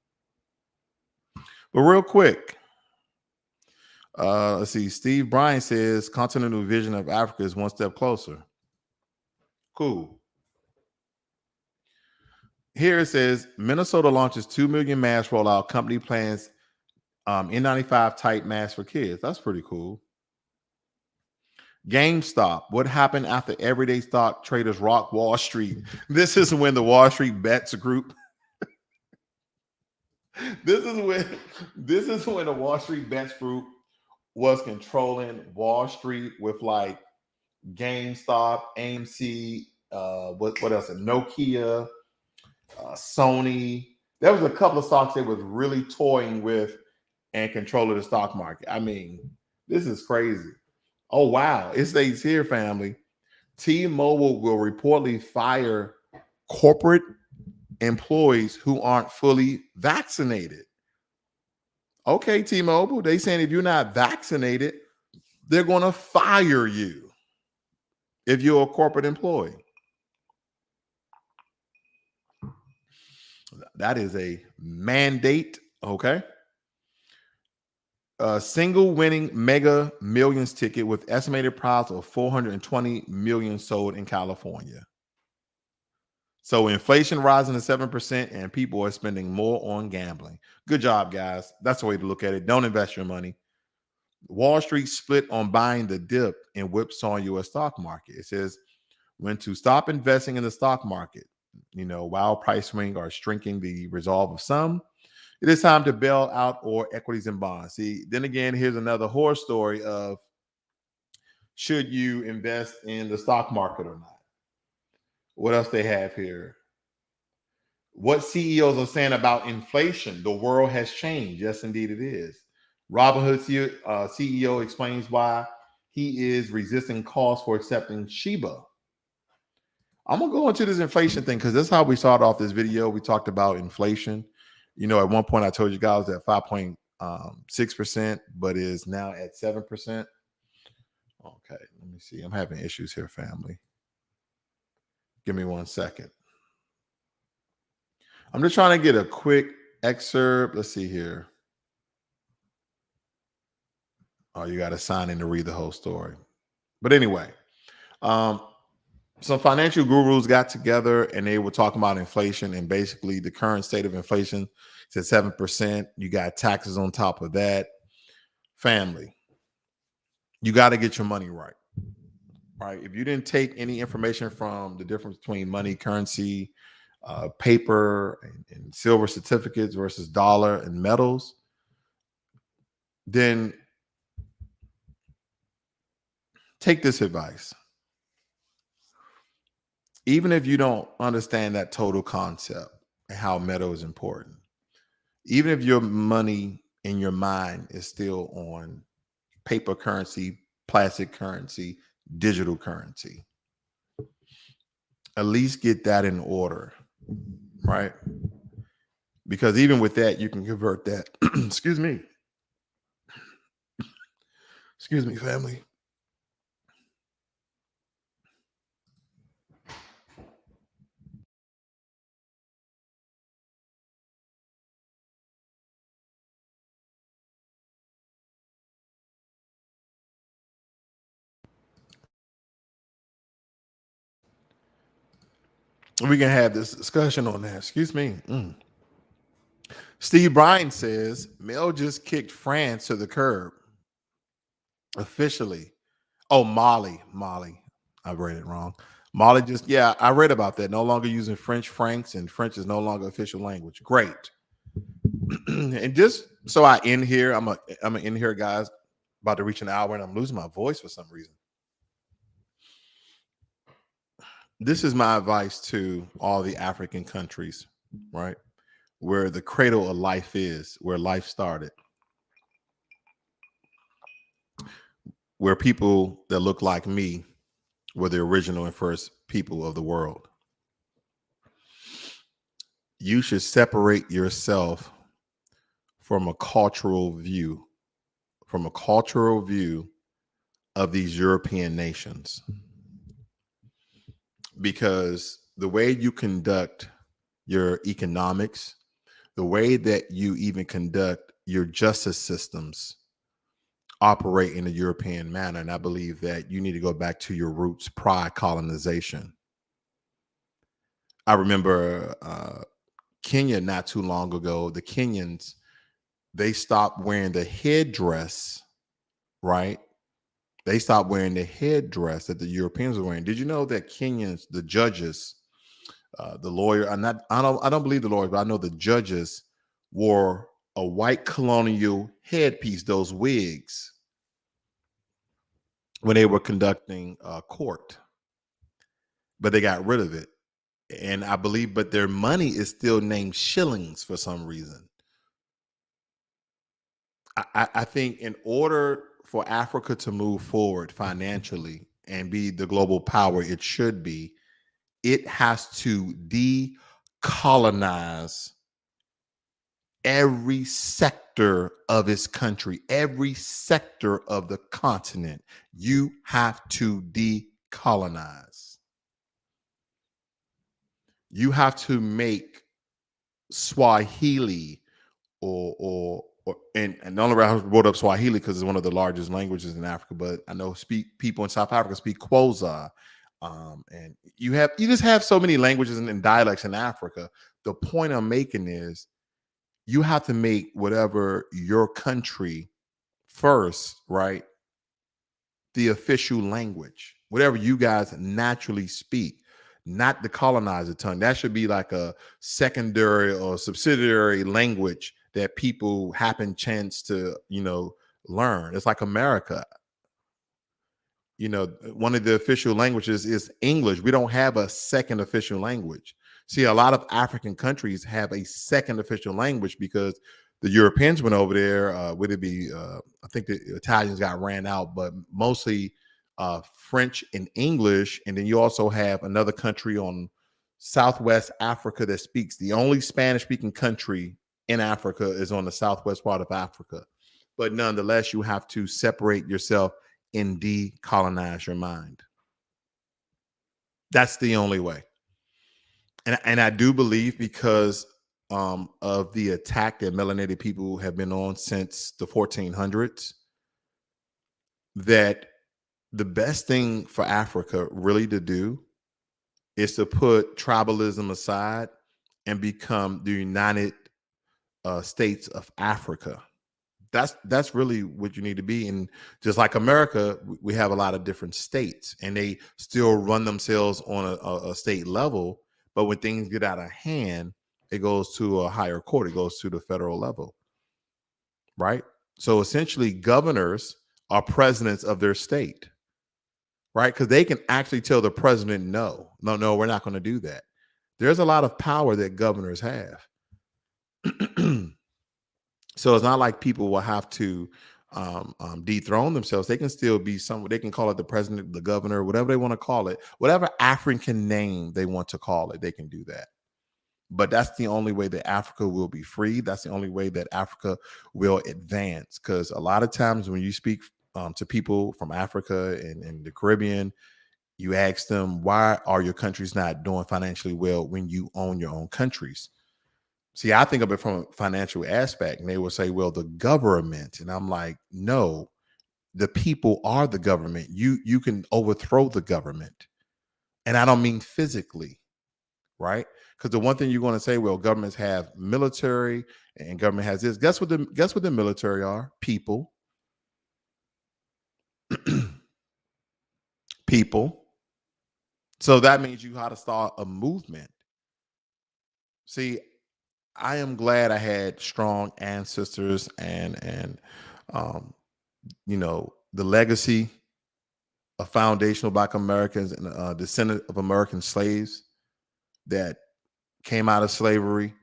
But real quick, let's see. Steve Bryan says continental vision of Africa is one step closer. Cool. Here it says Minnesota launches 2 million mask rollout. Company plans N95 type mask for kids. That's pretty cool. GameStop. What happened after everyday stock traders rock Wall Street? This is when the Wall Street Bets group. This is when the Wall Street Bets group was controlling Wall Street with like GameStop, AMC, what else? Nokia, Sony. There was a couple of stocks that was really toying with and controlling the stock market. I mean, this is crazy. Oh wow, it stays here, family. T-Mobile will reportedly fire corporate employees who aren't fully vaccinated. Okay, T-Mobile, they saying if you're not vaccinated, they're going to fire you if you're a corporate employee. That is a mandate, okay? A single winning Mega Millions ticket with estimated prize of 420 million sold in California. So inflation rising to 7% and people are spending more on gambling. Good job, guys. That's the way to look at it. Don't invest your money. Wall Street split on buying the dip and whipsaw U.S. stock market. It says when to stop investing in the stock market. While price swings are shrinking the resolve of some, it is time to bail out or equities and bonds. See, then again, here's another horror story of should you invest in the stock market or not? What else they have here? What CEOs are saying about inflation? The world has changed. Yes, indeed it is. Robinhood CEO explains why he is resisting calls for accepting Shiba. I'm going to go into this inflation thing because that's how we started off this video. We talked about inflation. At one point I told you guys that 5.6%, but is now at 7%. Okay, let me see. I'm having issues here, family. Give me 1 second. I'm just trying to get a quick excerpt. Let's see here. Oh, you got to sign in to read the whole story. But anyway, some financial gurus got together and they were talking about inflation, and basically the current state of inflation is at 7%. You got taxes on top of that. Family, you got to get your money right. Right? If you didn't take any information from the difference between money, currency, paper, and silver certificates versus dollar and metals, then take this advice. Even if you don't understand that total concept and how metal is important, even if your money in your mind is still on paper currency, plastic currency, digital currency, at least get that in order, right? Because even with that, you can convert that. Excuse me, family. We can have this discussion on that. Excuse me. Steve Bryan says Mel just kicked France to the curb officially. Oh, Mali. I read it wrong. Mali I read about that. No longer using French francs, and French is no longer official language. Great. And just so I end here, I'm in here, guys. About to reach an hour, and I'm losing my voice for some reason. This is my advice to all the African countries, right? Where the cradle of life is, where life started. Where people that look like me were the original and first people of the world. You should separate yourself from a cultural view of these European nations. Because the way you conduct your economics, the way that you even conduct your justice systems operate in a European manner. And I believe that you need to go back to your roots prior colonization. I remember Kenya not too long ago, the Kenyans, they stopped wearing the headdress, right? They stopped wearing the headdress that the Europeans were wearing. Did you know that Kenyans, the judges, the lawyer, I don't believe the lawyers, but I know the judges wore a white colonial headpiece, those wigs. when they were conducting court, but they got rid of it. And I believe, but their money is still named shillings for some reason. I think in order for Africa to move forward financially and be the global power it should be, it has to decolonize every sector of its country, every sector of the continent. You have to decolonize. You have to make Swahili and the only reason I brought up Swahili because it's one of the largest languages in Africa, but I know people in South Africa speak Xhosa, and you just have so many languages and dialects in Africa. The point I'm making is you have to make whatever your country first, right? The official language, whatever you guys naturally speak, not the colonizer tongue. That should be like a secondary or subsidiary language that people happen chance to, learn. It's like America. One of the official languages is English. We don't have a second official language. See, a lot of African countries have a second official language because the Europeans went over there. Would it be? I think the Italians got ran out, but mostly French and English. And then you also have another country on Southwest Africa that speaks. The only Spanish-speaking country in Africa is on the southwest part of Africa. But nonetheless, you have to separate yourself and decolonize your mind. That's the only way. And I do believe because of the attack that melanated people have been on since the 1400s, that the best thing for Africa really to do is to put tribalism aside and become the United States of Africa. That's really what you need to be. And just like America, we have a lot of different states and they still run themselves on a state level. But when things get out of hand, it goes to a higher court. It goes to the federal level, right? So essentially, governors are presidents of their state, right? Because they can actually tell the president, no, we're not going to do that. There's a lot of power that governors have. So it's not like people will have to dethrone themselves. They can still be someone. They can call it the president, the governor, whatever they want to call it, whatever African name they want to call it. They can do that. But that's the only way that Africa will be free. That's the only way that Africa will advance. Because a lot of times when you speak to people from Africa and the Caribbean, you ask them, why are your countries not doing financially well when you own your own countries? See, I think of it from a financial aspect, and they will say, well, the government. And I'm like, no, the people are the government. You can overthrow the government. And I don't mean physically, right? Because the one thing you're going to say, well, governments have military and government has this. Guess what the military are? People. People. So that means you have to start a movement. See, I am glad I had strong ancestors and the legacy of foundational Black Americans and descendant of American slaves that came out of slavery,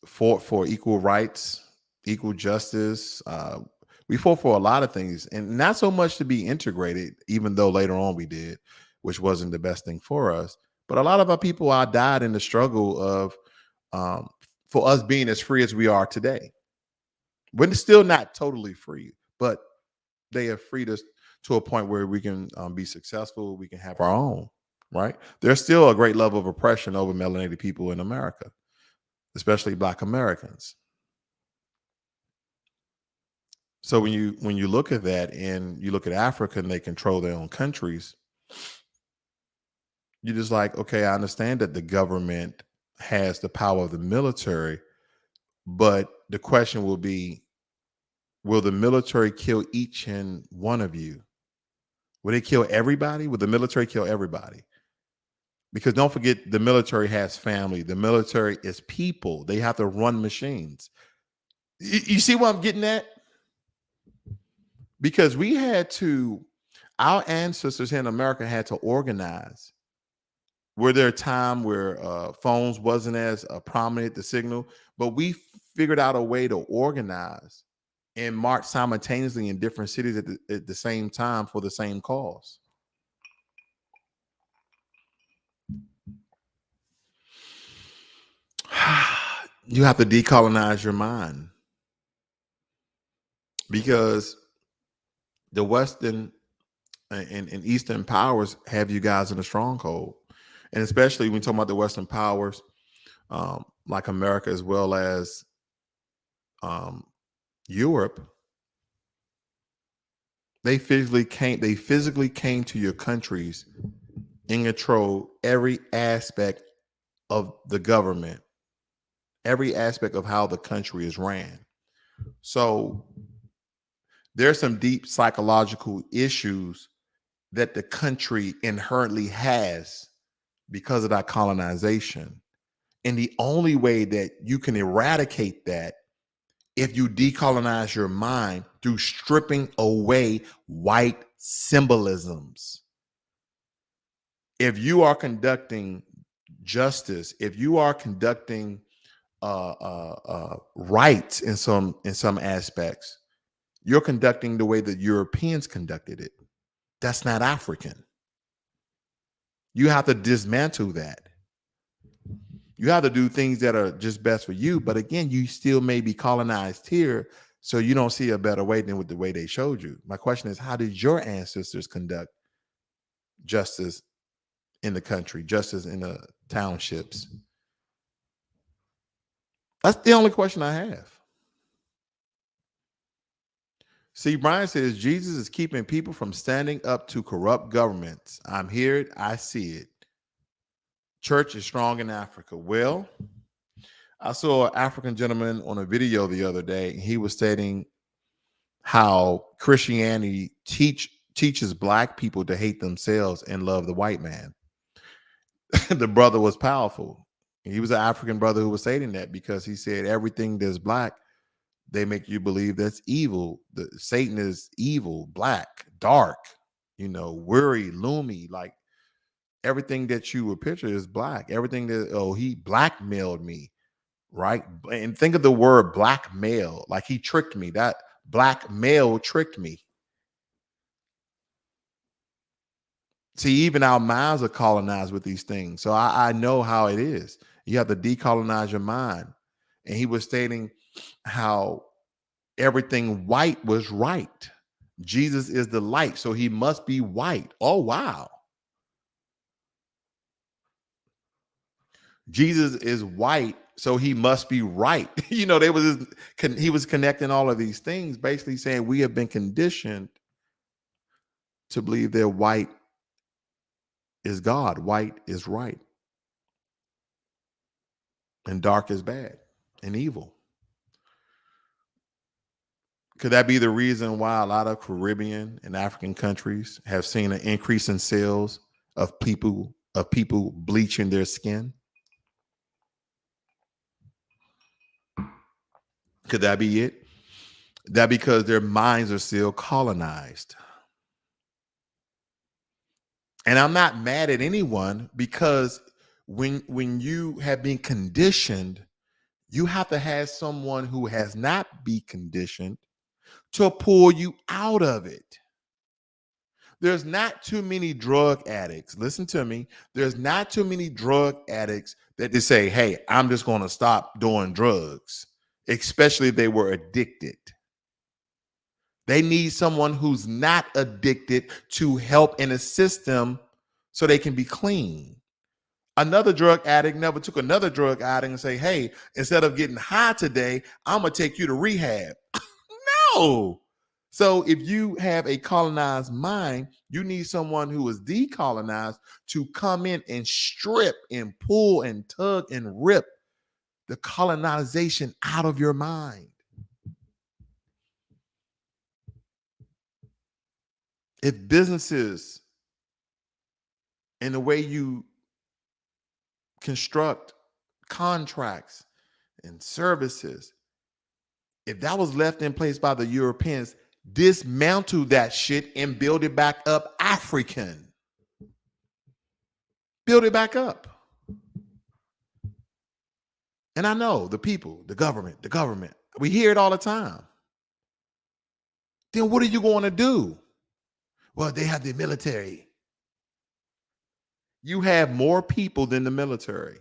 fought for equal rights, equal justice. We fought for a lot of things, and not so much to be integrated, even though later on we did, which wasn't the best thing for us. But a lot of our people died in the struggle of for us being as free as we are today. We're still not totally free, but they have freed us to a point where we can be successful. We can have our own, right? There's still a great level of oppression over melanated people in America, especially Black Americans. So when you look at that and you look at Africa and they control their own countries, you're just like, okay, I understand that the government has the power of the military, but the question will be, will the military kill each and one of you? Will they kill everybody? Will the military kill everybody? Because don't forget, the military has family. The military is people. They have to run machines. You see what I'm getting at? Because we had to, Our ancestors here in America had to organize. Were there a time where phones wasn't as prominent, the signal, but we figured out a way to organize and march simultaneously in different cities at the same time for the same cause. You have to decolonize your mind because the Western and Eastern powers have you guys in a stronghold. And especially when you talk about the Western powers, like America as well as Europe, they physically came to your countries and control every aspect of the government, every aspect of how the country is ran. So there's some deep psychological issues that the country inherently has because of that colonization. And the only way that you can eradicate that if you decolonize your mind through stripping away white symbolisms. If you are conducting justice, if you are conducting rights in some aspects, you're conducting the way that Europeans conducted it. That's not African. You have to dismantle that. You have to do things that are just best for you. But again, you still may be colonized here, so you don't see a better way than with the way they showed you. My question is, how did your ancestors conduct justice in the country, justice in the townships? That's the only question I have. See, Brian says Jesus is keeping people from standing up to corrupt governments. I'm here. I see it. Church is strong in Africa. Well, I saw an African gentleman on a video the other day. He was stating how Christianity teaches black people to hate themselves and love the white man. The brother was powerful. He was an African brother who was stating that because he said everything that's black, they make you believe that's evil. Satan is evil, black, dark, worry, loomy, like everything that you would picture is black. Everything that, he blackmailed me, right? And think of the word blackmail, like he tricked me. That blackmail tricked me. See, even our minds are colonized with these things. So I know how it is. You have to decolonize your mind. And he was stating how everything white was right. Jesus is the light, so he must be white. Oh, wow. Jesus is white, so he must be right. He was connecting all of these things, basically saying we have been conditioned to believe that white is God, white is right, and dark is bad and evil. Could that be the reason why a lot of Caribbean and African countries have seen an increase in sales of people bleaching their skin? Could that be it? That because their minds are still colonized. And I'm not mad at anyone because when you have been conditioned, you have to have someone who has not been conditioned to pull you out of it. There's not too many drug addicts. Listen to me. There's not too many drug addicts that they say, hey, I'm just going to stop doing drugs, especially if they were addicted. They need someone who's not addicted to help and assist them so they can be clean. Another drug addict never took another drug addict and say, hey, instead of getting high today, I'm going to take you to rehab. No. So if you have a colonized mind, you need someone who is decolonized to come in and strip and pull and tug and rip the colonization out of your mind. If businesses and the way you construct contracts and services, if that was left in place by the Europeans, dismantle that shit and build it back up African. Build it back up. And I know the people, the government, we hear it all the time. Then what are you going to do? Well, they have the military. You have more people than the military.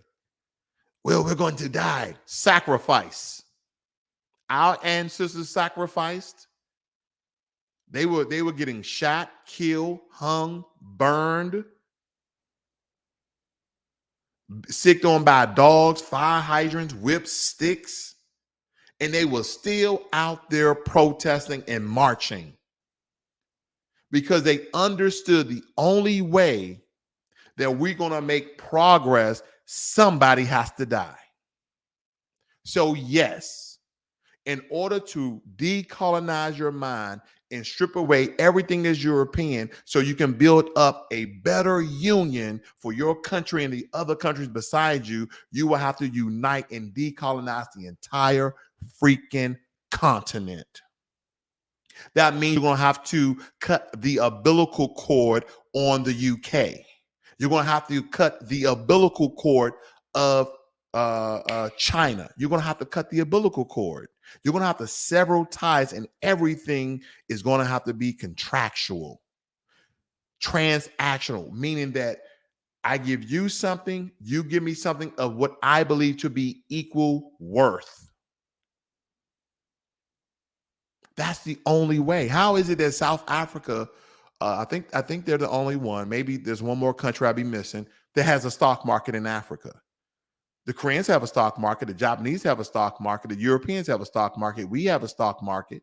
Well, we're going to die. Sacrifice. Our ancestors sacrificed. They were getting shot, killed, hung, burned, sicked on by dogs, fire hydrants, whips, sticks, and they were still out there protesting and marching because they understood the only way that we're going to make progress, somebody has to die. So yes, in order to decolonize your mind and strip away everything that's European so you can build up a better union for your country and the other countries beside you, you will have to unite and decolonize the entire freaking continent. That means you're going to have to cut the umbilical cord on the UK. You're going to have to cut the umbilical cord of China. You're going to have to cut the umbilical cord. You're going to have to sever ties, and everything is going to have to be contractual, transactional, meaning that I give you something, you give me something of what I believe to be equal worth. That's the only way. How is it that South Africa, I think they're the only one, maybe there's one more country I'd be missing, that has a stock market in Africa? The Koreans have a stock market. The Japanese have a stock market. The Europeans have a stock market. We have a stock market.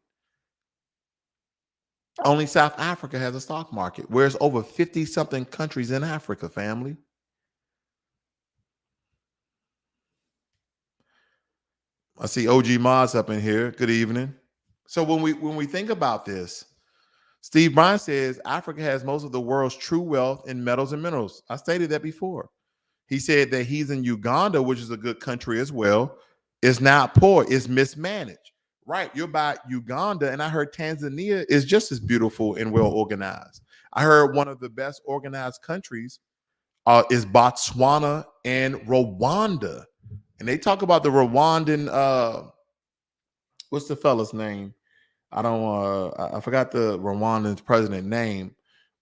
Only South Africa has a stock market, whereas over 50-something countries in Africa, family. I see OG Moz up in here. Good evening. So when we think about this, Steve Bryan says Africa has most of the world's true wealth in metals and minerals. I stated that before. He said that he's in Uganda, which is a good country as well. It's not poor, it's mismanaged. Right, you're by Uganda, and I heard Tanzania is just as beautiful and well organized. I heard one of the best organized countries is Botswana and Rwanda. And they talk about the Rwandan, what's the fella's name? I forgot the Rwandan president name,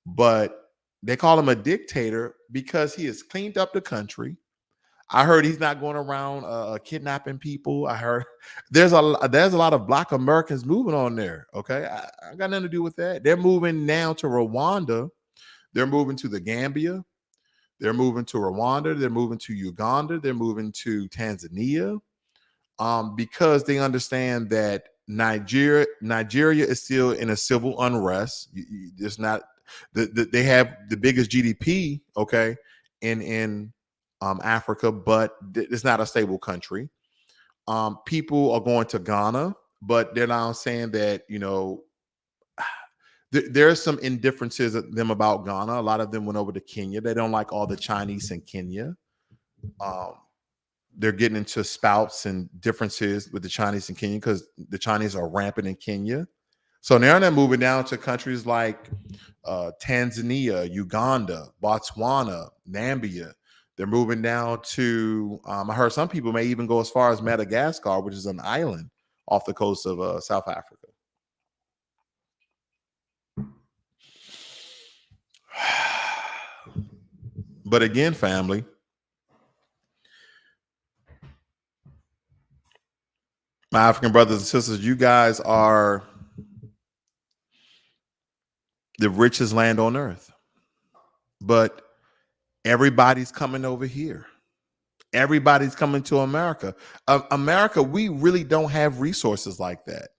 but they call him a dictator because he has cleaned up the country. I heard he's not going around kidnapping people. I heard there's a lot of Black Americans moving on there. Okay, I got nothing to do with that. They're moving now to Rwanda. They're moving to the Gambia. They're moving to Rwanda. They're moving to Uganda. They're moving to Tanzania, because they understand that Nigeria is still in a civil unrest. There's not. They have the biggest GDP, okay, in Africa, but it's not a stable country. People are going to Ghana, but they're now saying that, there's some indifferences of them about Ghana. A lot of them went over to Kenya. They don't like all the Chinese in Kenya. They're getting into spouts and differences with the Chinese in Kenya because the Chinese are rampant in Kenya. So now they're moving down to countries like Tanzania, Uganda, Botswana, Namibia. They're moving down to, I heard some people may even go as far as Madagascar, which is an island off the coast of South Africa. But again, family, my African brothers and sisters, you guys are the richest land on earth. But everybody's coming over here. Everybody's coming to America. America, we really don't have resources like that.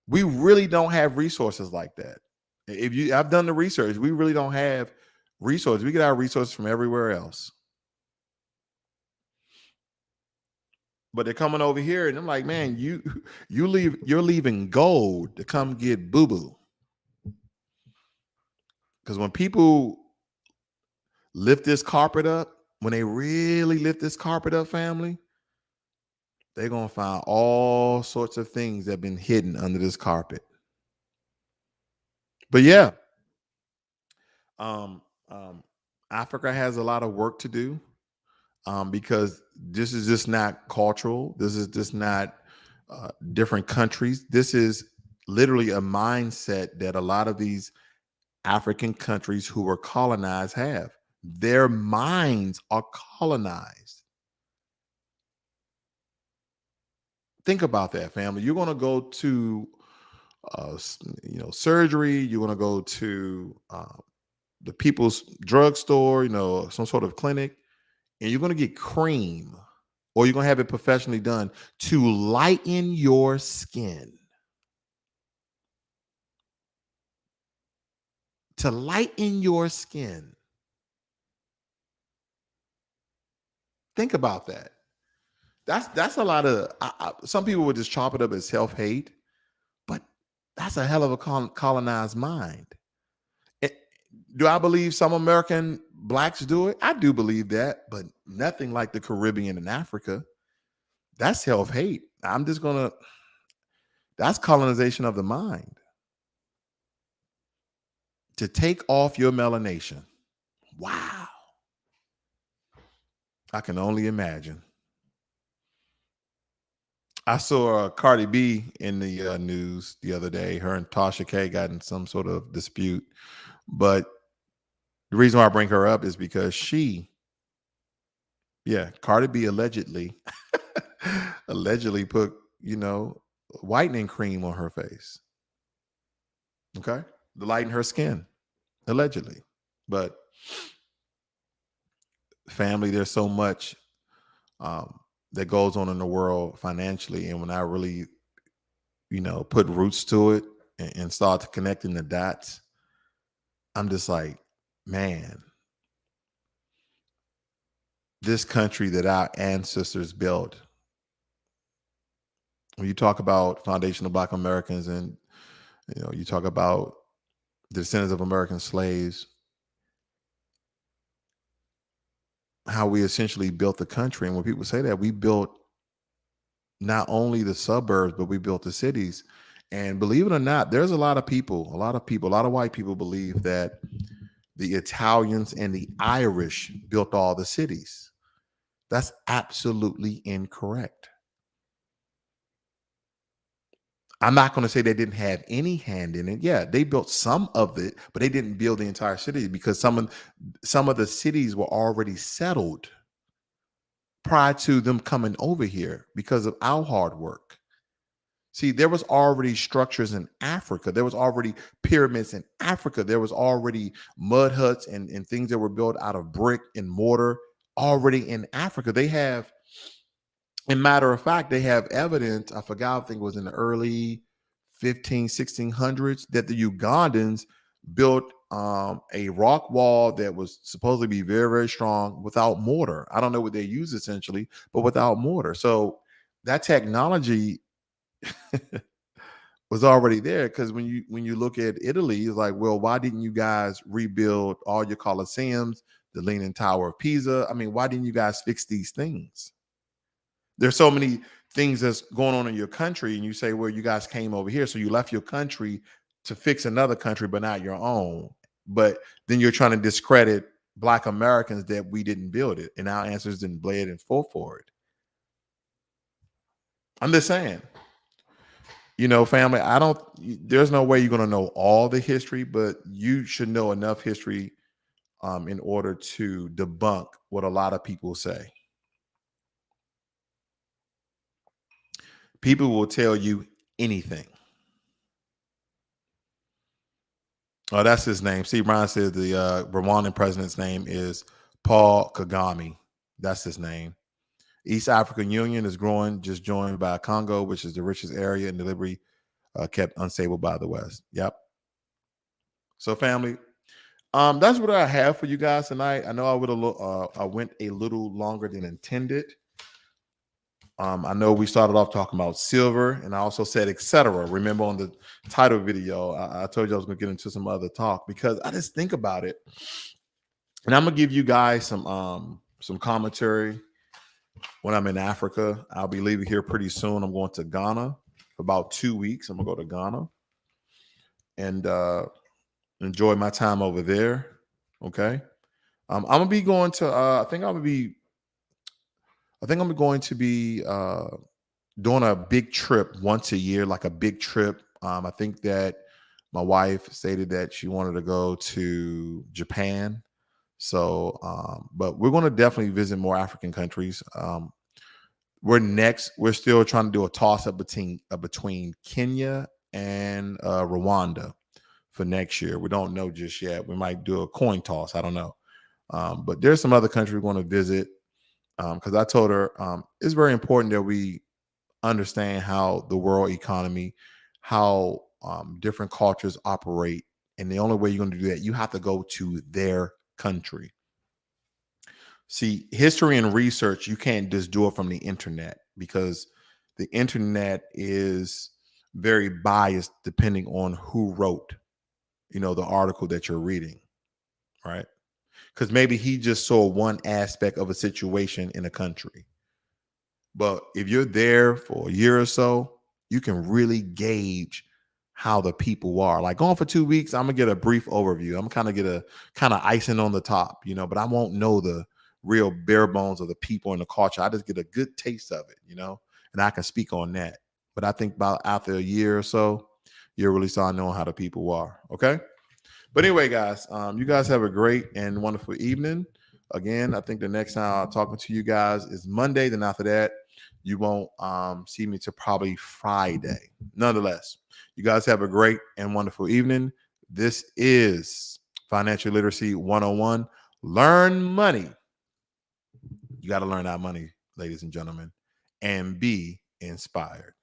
We really don't have resources like that. I've done the research. We really don't have resources. We get our resources from everywhere else. But they're coming over here, and I'm like, man, you're leaving gold to come get boo-boo. Because when people lift this carpet up, when they really lift this carpet up, family, they're going to find all sorts of things that have been hidden under this carpet. But yeah, um, um, Africa has a lot of work to do, because this is just not cultural. This is just not different countries. This is literally a mindset that a lot of these African countries who were colonized have. Their minds are colonized. Think about that, family. You're going to go to, surgery. You're going to go to the people's drugstore, some sort of clinic, and you're going to get cream, or you're going to have it professionally done to lighten your skin. To lighten your skin. Think about that. That's a lot of. Some people would just chop it up as self-hate, but that's a hell of a colonized mind. Eh, Do I believe some American blacks do it? I do believe that, but nothing like the Caribbean and Africa. That's self-hate. That's colonization of the mind. To take off your melanation. Wow. I can only imagine. I saw Cardi B in the news the other day. Her and Tasha K got in some sort of dispute. But the reason why I bring her up is because Cardi B allegedly, allegedly put, whitening cream on her face. Okay. To lighten her skin, allegedly. But family, there's so much that goes on in the world financially. And when I really, put roots to it and start connecting the dots, I'm just like, man, this country that our ancestors built. When you talk about foundational Black Americans, and you talk about the descendants of American slaves, how we essentially built the country. And when people say that, we built not only the suburbs, but we built the cities. And believe it or not, there's a lot of white people believe that the Italians and the Irish built all the cities. That's absolutely incorrect. I'm not going to say they didn't have any hand in it. Yeah, they built some of it, but they didn't build the entire city, because some of the cities were already settled prior to them coming over here because of our hard work. See, there was already structures in Africa. There was already pyramids in Africa. There was already mud huts and things that were built out of brick and mortar already in Africa. They have, in matter of fact, they have evidence. I forgot, I think it was in the early 1600s, that the Ugandans built a rock wall that was supposed to be very, very strong without mortar. I don't know what they use essentially, but without mortar. So that technology was already there, because when you look at Italy, it's like, well, why didn't you guys rebuild all your Colosseums, the Leaning Tower of Pisa? I mean, why didn't you guys fix these things? There's so many things that's going on in your country, and you say, well, you guys came over here, so you left your country to fix another country, but not your own. But then you're trying to discredit Black Americans that we didn't build it, and our ancestors didn't bled and fought for it. I'm just saying. Family, there's no way you're going to know all the history, but you should know enough history in order to debunk what a lot of people say. People will tell you anything. Oh, that's his name. See, Brian says the Rwandan president's name is Paul Kagame. That's his name. East African Union is growing, just joined by Congo, which is the richest area in the Liberty, kept unstable by the West. Yep. So, family, that's what I have for you guys tonight. I know I went a little longer than intended. I know we started off talking about silver, and I also said etc. Remember on the title video, I told you I was going to get into some other talk, because I just think about it, and I'm going to give you guys some commentary when I'm in Africa. I'll be leaving here pretty soon. I'm going to Ghana for about 2 weeks. I'm going to go to Ghana, and Enjoy my time over there. Okay. I'm gonna be going to. I think I'm going to be doing a big trip once a year, like a big trip. I think that my wife stated that she wanted to go to Japan. So, but we're going to definitely visit more African countries. We're still trying to do a toss up between Kenya and Rwanda for next year. We don't know just yet. We might do a coin toss. I don't know. But there's some other countries we want to visit because I told her it's very important that we understand how the world economy, how different cultures operate. And the only way you're going to do that, you have to go to their country. See, history and research, you can't just do it from the internet because the internet is very biased depending on who wrote, the article that you're reading, right? Because maybe he just saw one aspect of a situation in a country. But if you're there for a year or so, you can really gauge how the people are. Like going for 2 weeks, I'm gonna get a brief overview. I'm kind of get a kind of icing on the top, but I won't know the real bare bones of the people and the culture. I just get a good taste of it, and I can speak on that. But I think about after a year or so, you'll really start knowing how the people are. Okay. But anyway, guys, you guys have a great and wonderful evening. Again, I think the next time I'm talking to you guys is Monday. Then after that, you won't see me till probably Friday. Nonetheless, you guys have a great and wonderful evening. This is Financial Literacy 101. Learn money. You got to learn that money, ladies and gentlemen, and be inspired.